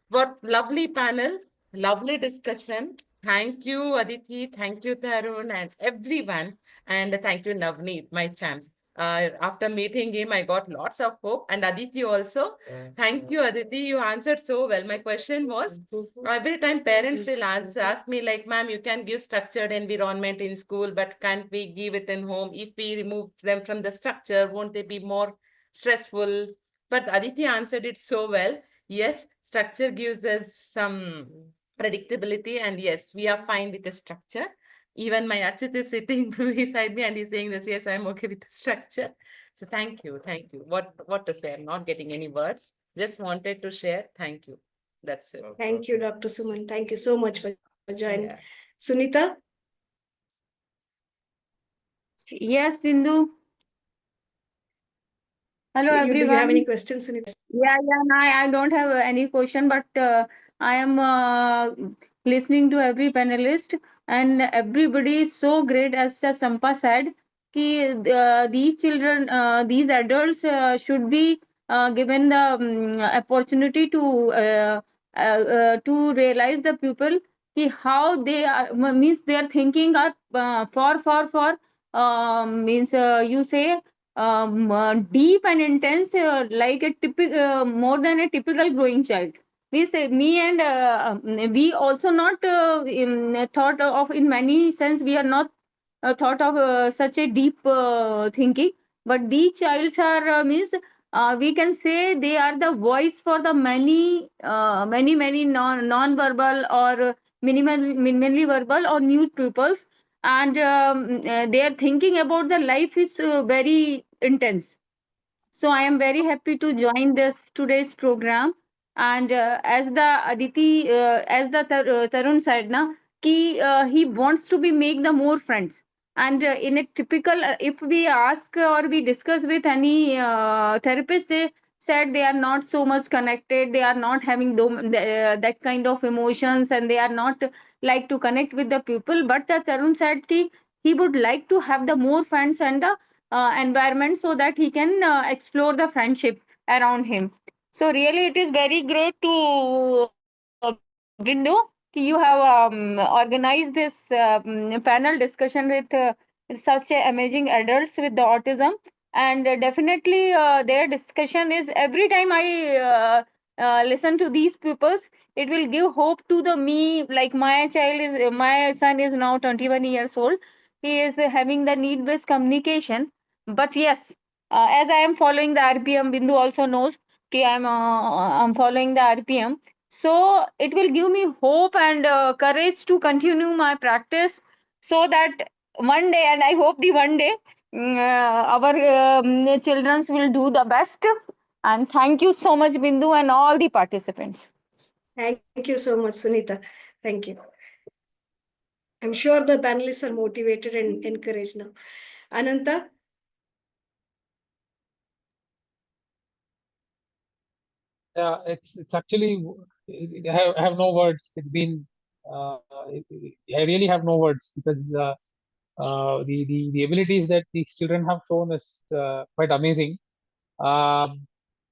what lovely panel, lovely discussion. Thank you, Aditi. Thank you, Tarun, and everyone. And thank you, Navneet, my champ. After meeting him, I got lots of hope. And Aditi also. Thank you, Aditi. You answered so well. My question was every time parents will ask me, like, ma'am, you can give structured environment in school, but can't we give it in home? If we remove them from the structure, won't they be more stressful? But Aditi answered it so well. Yes, structure gives us some predictability, and yes, we are fine with the structure. Even my Archit is sitting beside me and he's saying this, yes, I'm okay with the structure. So thank you, thank you. What to say? I'm not getting any words. Just wanted to share. Thank you. That's it. Thank you, Dr. Suman. Thank you so much for joining. Yeah. Sunita, Yes, Bindu. Hello, do you have any everyone. questions, Sunita? Yeah. No, I don't have any question, but I am listening to every panelist, and everybody is so great, as Sampa said. These children, these adults should be given the opportunity to realize the people how they are, means their thinking are means you say deep and intense, like a typical, more than a typical growing child. We say me and we also not in thought of, in many sense we are not thought of such a deep thinking, but these childs are means we can say they are the voice for the many non-verbal or minimally verbal or new pupils, and their thinking about the life is very intense. So I am very happy to join this today's program. And as the Aditi, as the Tarun said, na, he wants to be make the more friends. And in a typical, if we ask or we discuss with any therapist, they said they are not so much connected. They are not having that kind of emotions, and they are not like to connect with the people. But the Tarun said he would like to have the more friends and the environment, so that he can explore the friendship around him. So really it is very great to Bindu, you have organized this panel discussion with such amazing adults with the autism. And definitely their discussion is, every time I listen to these pupils, it will give hope to the me. Like my son is now 21 years old. He is having the need based communication. But yes, as I am following the RPM, Bindu also knows कि I'm following the RPM. So it will give me hope and courage to continue my practice, so that one day, and I hope the one day, our children will do the best. And thank you so much, Bindu, and all the participants. Thank you so much, Sunita. Thank you. I'm sure the panelists are motivated and encouraged now. Ananta, Yeah, it's actually I have no words. It's been I really have no words because the abilities that these children have shown is quite amazing. Um,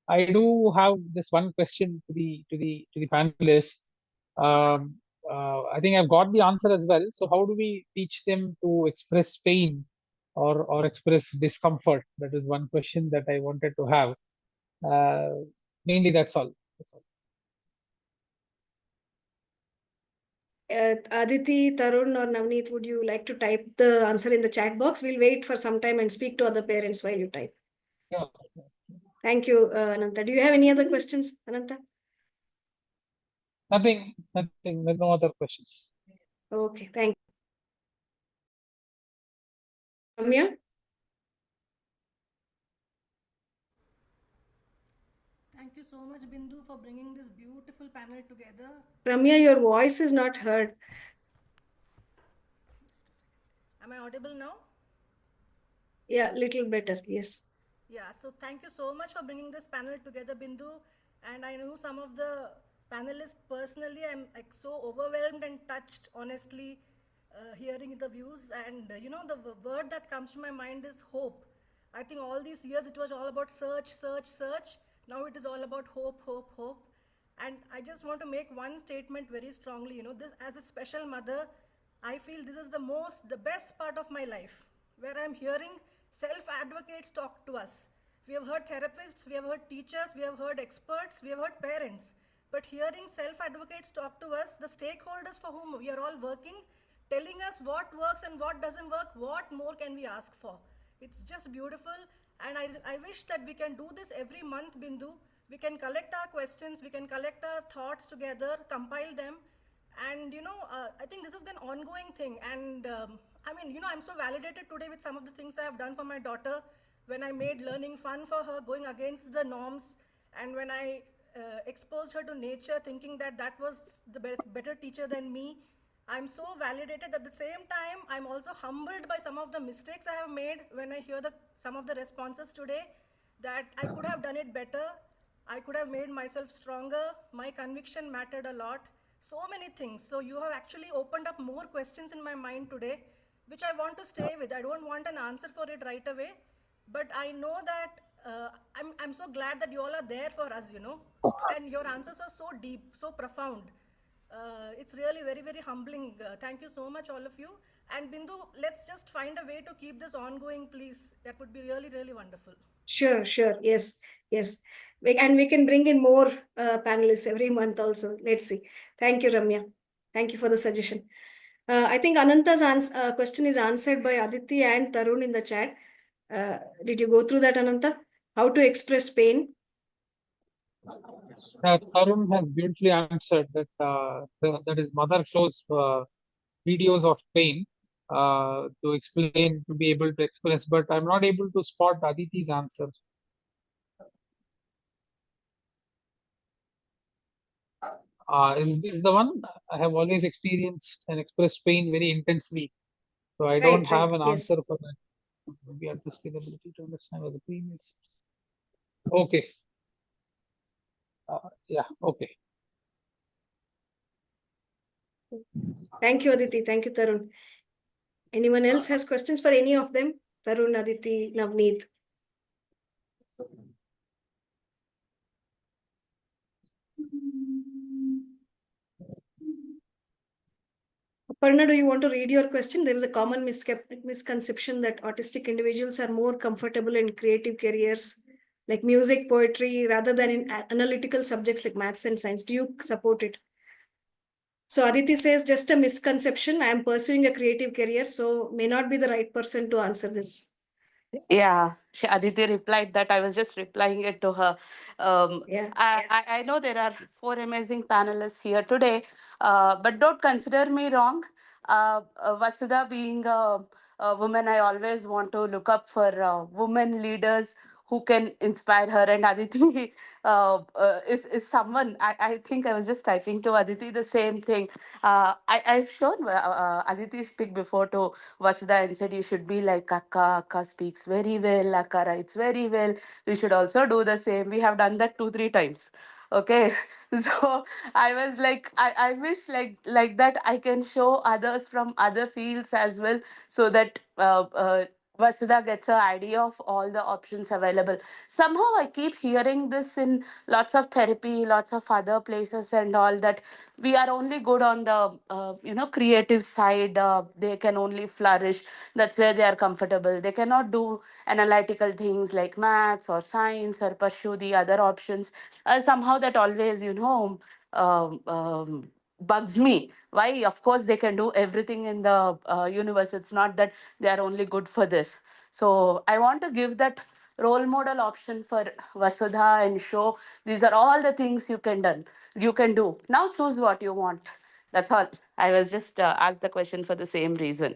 I do have this one question to the panelists. Um, I think I've got the answer as well. So how do we teach them to express pain or express discomfort? That is one question that I wanted to have. Mainly that's all. That's all. Aditi, Tarun, or Navneet, would you like to type the answer in the chat box? We'll wait for some time and speak to other parents while you type. Yeah. Thank you, Ananta. Do you have any other questions, Ananta? Nothing, no other questions. Okay, thank you. Ramya? Thank you so much, Bindu, for bringing this beautiful panel together. Ramya, your voice is not heard. Am I audible now? Yeah, little better. Yes. Yeah, so thank you so much for bringing this panel together, Bindu. And I know some of the panelists personally. I'm like so overwhelmed and touched, honestly, hearing the views. And the word that comes to my mind is hope. I think all these years it was all about search, search, search. Now it is all about hope, hope, hope. And I just want to make one statement very strongly. This as a special mother, I feel this is the best part of my life, where I'm hearing self advocates talk to us. We have heard therapists, we have heard teachers, we have heard experts, we have heard parents. But hearing self advocates talk to us, the stakeholders for whom we are all working, telling us what works and what doesn't work, what more can we ask for? It's just beautiful. And I wish that we can do this every month, Bindu. We can collect our questions, we can collect our thoughts together, compile them, and I think this is an ongoing thing. And I'm so validated today with some of the things I have done for my daughter, when I made learning fun for her, going against the norms, and when I exposed her to nature, thinking that that was the better teacher than me. I'm so validated. At the same time, I'm also humbled by some of the mistakes I have made when I hear some of the responses today, that I could have done it better. I could have made myself stronger. My conviction mattered a lot. So many things. So you have actually opened up more questions in my mind today, which I want to stay with. I don't want an answer for it right away, but I know that I'm so glad that you all are there for us, and your answers are so deep, so profound. It's really very, very humbling. Thank you so much, all of you. And Bindu, let's just find a way to keep this ongoing, please. That would be really, really wonderful. Sure, sure. Yes, yes. And we can bring in more panelists every month also. Let's see. Thank you, Ramya. Thank you for the suggestion. I think Ananta's question is answered by Aditi and Tarun in the chat. Did you go through that, Ananta? How to express pain? Tarun has beautifully answered that. That his mother shows videos of pain to explain, to be able to express, but I'm not able to spot Aditi's answer. Is the one I have always experienced and expressed pain very intensely. So I don't Right, right. have an answer Yes. for that. We have the skill ability to understand what the pain is. Okay. Yeah, okay. Thank you, Aditi. Thank you, Tarun. Anyone else has questions for any of them? Tarun, Aditi, Navneet. Parna, do you want to read your question? There is a common misconception that autistic individuals are more comfortable in creative careers like music, poetry, rather than in analytical subjects like maths and science. Do you support it? So Aditi says, just a misconception. I am pursuing a creative career, so may not be the right person to answer this. Yeah, Aditi replied that. I was just replying it to her. Yeah. I know there are four amazing panelists here today, but don't consider me wrong. Vasudha being a woman, I always want to look up for women leaders who can inspire her. And Aditi is someone, I think I was just typing to Aditi the same thing. I've shown Aditi speak before to Vasudha and said, you should be like Akka. Akka speaks very well. Akka writes very well. You should also do the same. We have done that 2 3 times. Okay. So I was like, I wish like that I can show others from other fields as well, so that Vasudha gets an idea of all the options available. Somehow I keep hearing this in lots of therapy, lots of other places and all, that we are only good on the creative side. They can only flourish. That's where they are comfortable. They cannot do analytical things like maths or science or pursue the other options. Somehow that always bugs me. Why? Of course they can do everything in the universe. It's not that they are only good for this. So I want to give that role model option for Vasudha and show these are all the things you can do. Now choose what you want. That's all. I was just asked the question for the same reason.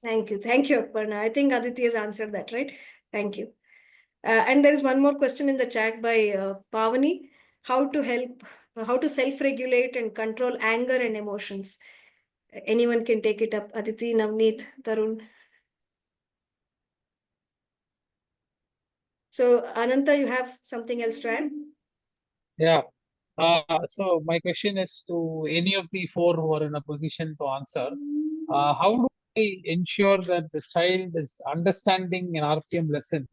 Thank you. Thank you, Aparna. I think Aditi has answered that, right? Thank you. And there is one more question in the chat by Pavani. How to self-regulate and control anger and emotions. Anyone can take it up. Aditi, Navneet, Tarun. So, Ananta, you have something else to add? Yeah. So my question is to any of the four who are in a position to answer. How do I ensure that the child is understanding an RPM lesson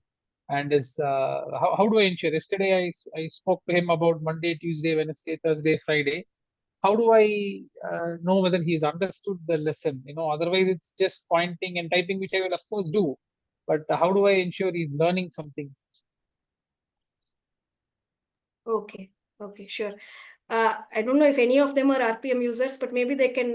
and is how do I ensure? Yesterday I spoke to him about Monday, Tuesday, Wednesday, Thursday, Friday. How do I know whether he's understood the lesson? Otherwise it's just pointing and typing, which I will of course do. But how do I ensure he's learning something? Okay. Okay, sure. I don't know if any of them are RPM users, but maybe they can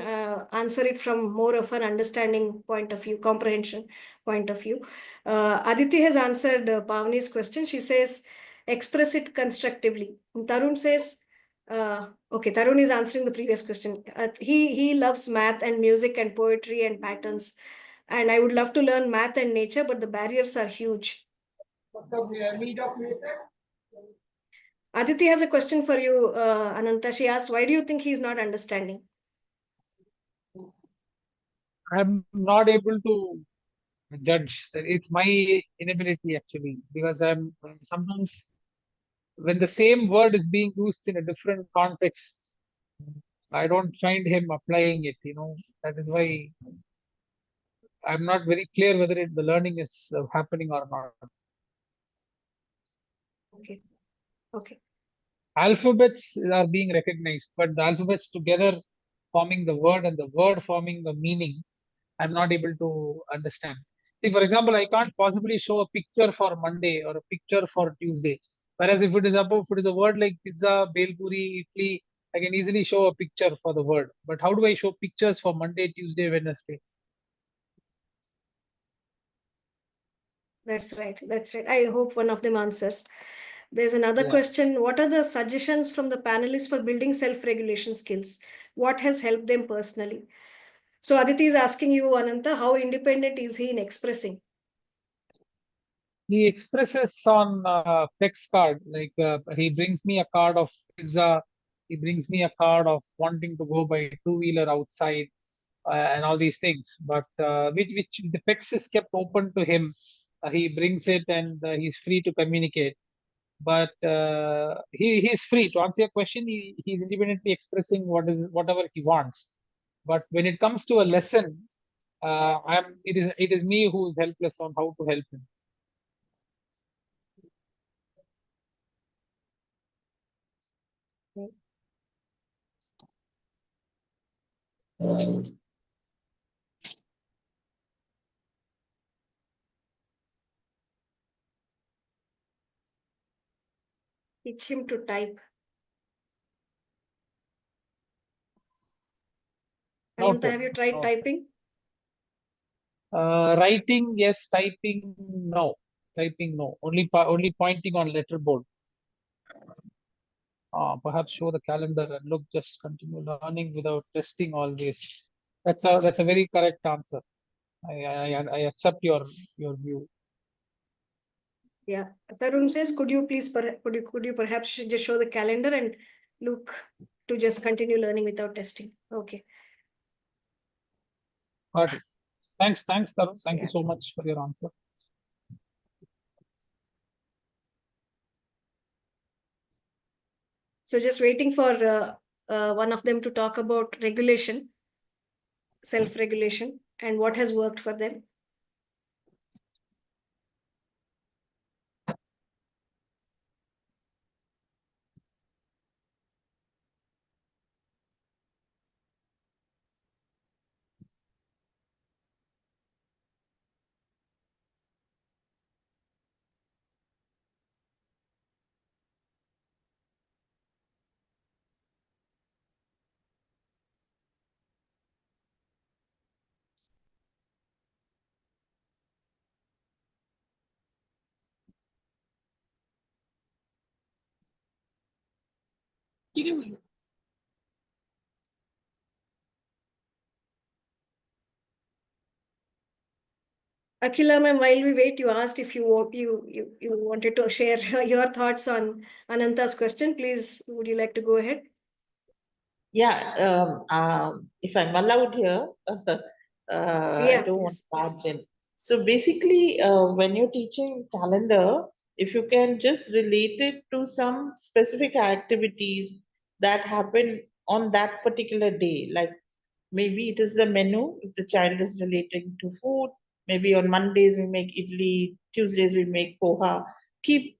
answer it from more of an understanding point of view, comprehension point of view. Aditi has answered Pavani's question. She says, express it constructively. And Tarun says, okay, Tarun is answering the previous question. He loves math and music and poetry and patterns. And I would love to learn math and nature, but the barriers are huge. Aditi has a question for you, Ananta. She asks, why do you think he's not understanding? I'm not able to judge. It's my inability actually, because I'm sometimes when the same word is being used in a different context, I don't find him applying it. That is why I'm not very clear whether the learning is happening or not. Okay. Okay. Alphabets are being recognized, but the alphabets together forming the word and the word forming the meaning, I'm not able to understand. See, for example, I can't possibly show a picture for Monday or a picture for Tuesday. Whereas if it is a word like pizza, belpuri, idli, I can easily show a picture for the word. But how do I show pictures for Monday, Tuesday, Wednesday? That's right. That's right. I hope one of them answers. There's another Yeah. question. What are the suggestions from the panelists for building self-regulation skills? What has helped them personally? So Aditi is asking you, Ananta, how independent is he in expressing? He expresses on text card, like he brings me a card of pizza, he brings me a card of wanting to go by two-wheeler outside, and all these things. But which the text is kept open to him. He brings it and he's free to communicate. But he's free to answer your question. He's independently expressing whatever he wants. But when it comes to a lesson, it is me who is helpless on how to help him. Teach him to type. Ananta, Noted. have you tried Noted. typing? Writing, yes. Typing, no. Typing, no. Only pointing on letterboard. Perhaps show the calendar and look. Just continue learning without testing always. That's a very correct answer. I accept your view. Yeah. Tarun says, could you perhaps just show the calendar and look to just continue learning without testing? Okay. Got it. Thanks, Tarun. Thank you Yeah. so much for your answer. So just waiting for one of them to talk about regulation, self-regulation, and what has worked for them. Akila ma'am, while we wait, you asked if you wanted to share your thoughts on Ananta's question. Please, would you like to go ahead? Yeah, if I'm allowed here, I Yeah, don't want please, to please. barge in. So basically, when you're teaching calendar, if you can just relate it to some specific activities that happen on that particular day, like maybe it is the menu if the child is relating to food. Maybe on Mondays we make idli, Tuesdays we make poha. Keep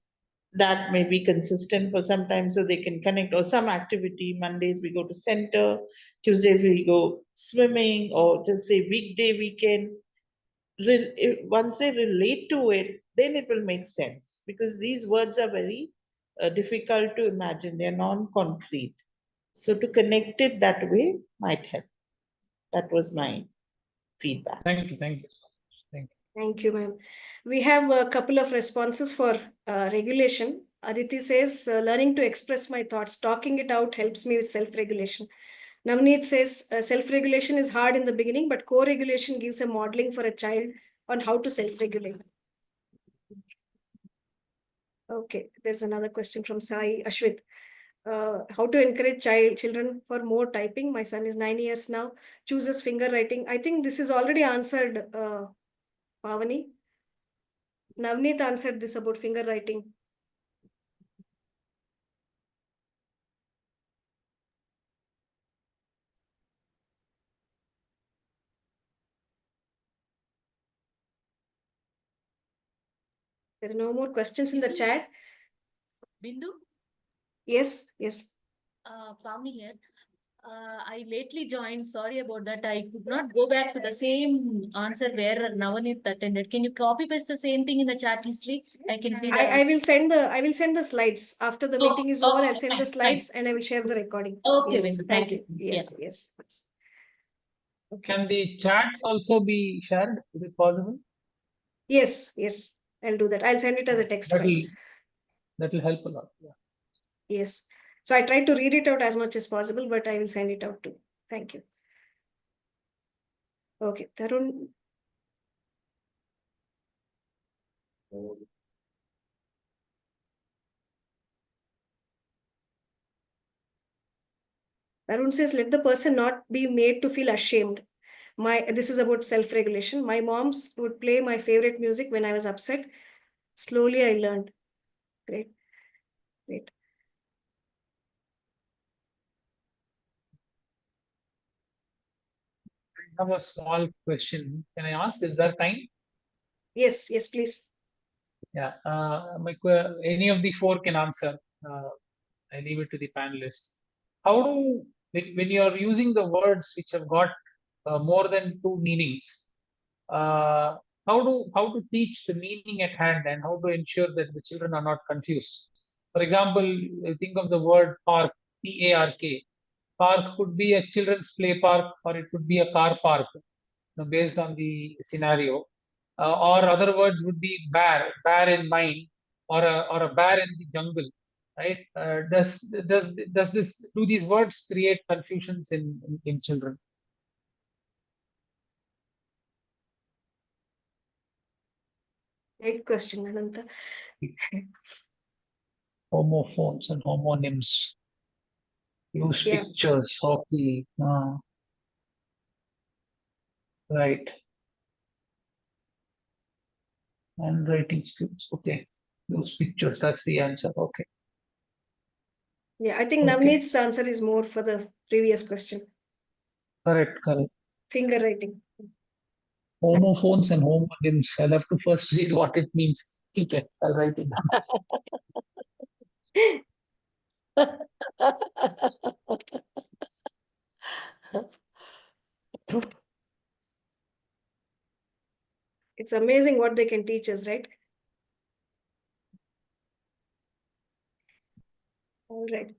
that may be consistent for some time so they can connect, or some activity. Mondays we go to center, Tuesday we go swimming, or just say weekday weekend. Once they relate to it, then it will make sense, because these words are very difficult to imagine, they're non-concrete. So to connect it that way might help. That was my feedback. Thank you. Thank you. Thank you. Thank you, ma'am. We have a couple of responses for regulation. Aditi says, learning to express my thoughts, talking it out helps me with self-regulation. Navneet says, self-regulation is hard in the beginning, but co-regulation gives a modeling for a child on how to self-regulate. Okay, there's another question from Sai Ashwit. How to encourage children for more typing? My son is 9 years now, chooses finger writing. I think this is already answered, Pavani. Navneet answered this about finger writing. There are no more questions in the chat. Bindu? Yes, yes. Pavni here. I lately joined. Sorry about that. I could not go back to the same answer where Navneet attended. Can you copy paste the same thing in the chat history? I can see that. I will send the slides after the meeting is over. I'll send the slides and I will share the recording. Okay, Yes, Bindu, thank thank you. you. Yes, yes, yes. Okay. Can the chat also be shared? Is it possible? Yes, yes. I'll do that. I'll send it as a text file. That will help a lot. Yeah. Yes. So I tried to read it out as much as possible, but I will send it out too. Thank you. Okay, Tarun. Tarun says, let the person not be made to feel ashamed. This is about self-regulation. My moms would play my favorite music when I was upset. Slowly I learned. Great. Great. I have a small question. Can I ask? Is there time? Yes, yes, please. Yeah. Any of the four can answer. I leave it to the panelists. How do, when you are using the words which have got more than two meanings, how to teach the meaning at hand, and how to ensure that the children are not confused? For example, think of the word park, P-A-R-K. Park could be a children's play park, or it could be a car park, based on the scenario. Or other words would be bear in mind, or a bear in the jungle, right? Do these words create confusions in children? Great question, Ananta. Homophones and homonyms. Use Yeah. pictures, hockey. Right. Handwriting skills. Okay. Use pictures. That's the answer. Okay. Yeah, I think Okay. Navneet's answer is more for the previous question. Correct. Finger writing. Homophones and homonyms. I'll have to first read what it means. Okay, I'll write it down. It's amazing what they can teach us, right? All right.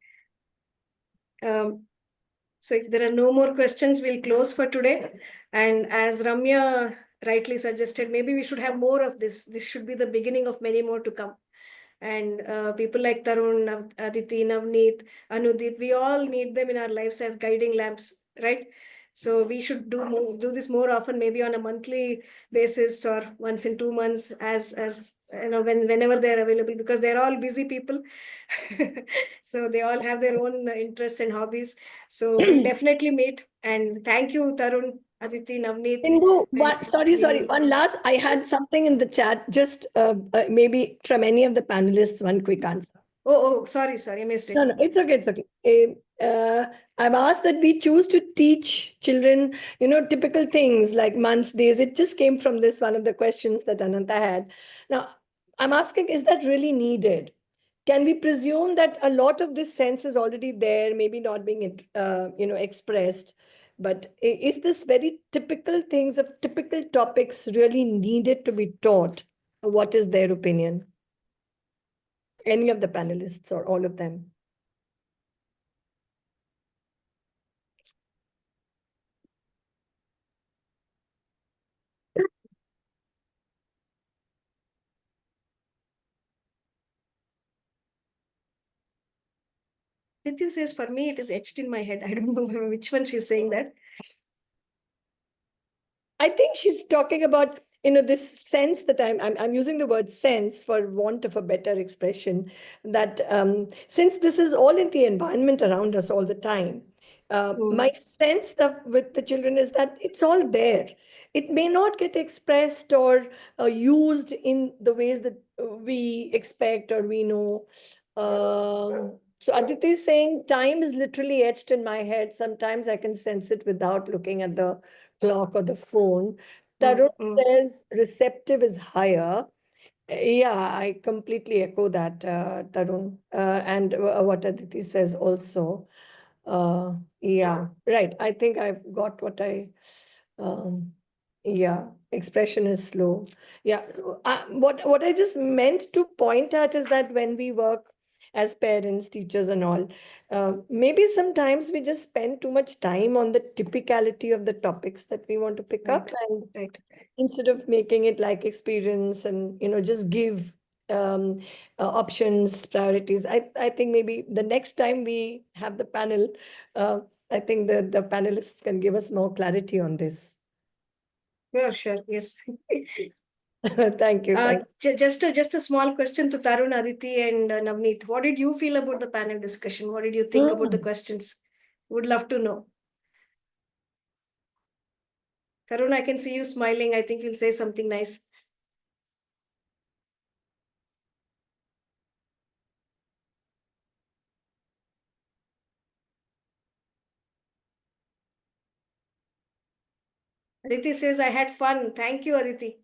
So if there are no more questions, we'll close for today. And as Ramya rightly suggested, maybe we should have more of this. This should be the beginning of many more to come. And people like Tarun, Aditi, Navneet, Anudeep, we all need them in our lives as guiding lamps, right? So we should do this more often, maybe on a monthly basis or once in 2 months, as you know, whenever they're available, because they're all busy people. So they all have their own interests and hobbies. So we'll definitely meet. And thank you, Tarun, Aditi, Navneet. Indu, And sorry, one last. I had something in the chat, just maybe from any of the panelists, one quick answer. sorry, I missed it. No, it's okay, it's okay. I've asked that we choose to teach children, typical things like months, days. It just came from this one of the questions that Ananta had. Now, I'm asking, is that really needed? Can we presume that a lot of this sense is already there, maybe not being, expressed? But is this very typical things of typical topics really needed to be taught? What is their opinion? Any of the panelists or all of them? Aditi says, for me, it is etched in my head. I don't know which one she's saying that. I think she's talking about, this sense that I'm using the word sense for want of a better expression, that since this is all in the environment around us all the time, my sense that with the children is that it's all there. It may not get expressed or used in the ways that we expect or we know. So Aditi is saying time is literally etched in my head. Sometimes I can sense it without looking at the clock or the phone. Tarun says receptive is higher. Yeah, I completely echo that, Tarun. And what Aditi says also. Yeah, right. I think I've got what um, yeah, expression is slow. Yeah, so, what I just meant to point at is that when we work as parents, teachers, and all, maybe sometimes we just spend too much time on the typicality of the topics that we want to pick up, and instead of making it like experience and just give um, options, priorities. I think maybe the next time we have the panel, I think the panelists can give us more clarity on this. Sure, yes. Thank you. Just a small question to Tarun, Aditi, and Navneet. What did you feel about the panel discussion? What did you think about the questions? Would love to know. Tarun, I can see you smiling. I think you'll say something nice. Aditi says, I had fun. Thank you, Aditi.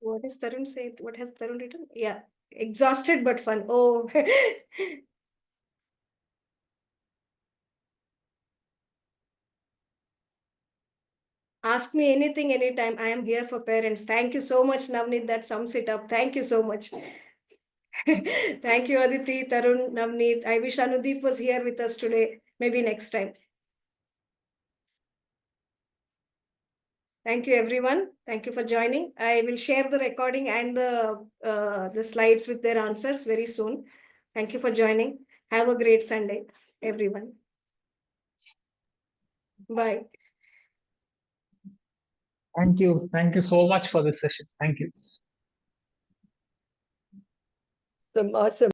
What is Tarun said? What has Tarun written? Yeah, exhausted but fun. Oh, ask me anything, anytime. I am here for parents. Thank you so much, Navneet. That sums it up. Thank you so much. Thank you, Aditi, Tarun, Navneet. I wish Anudeep was here with us today. Maybe next time. Thank you, everyone. Thank you for joining. I will share the recording and the slides with their answers very soon. Thank you for joining. Have a great Sunday, everyone. Bye. Thank you. Thank you so much for this session. Thank you. Some awesome.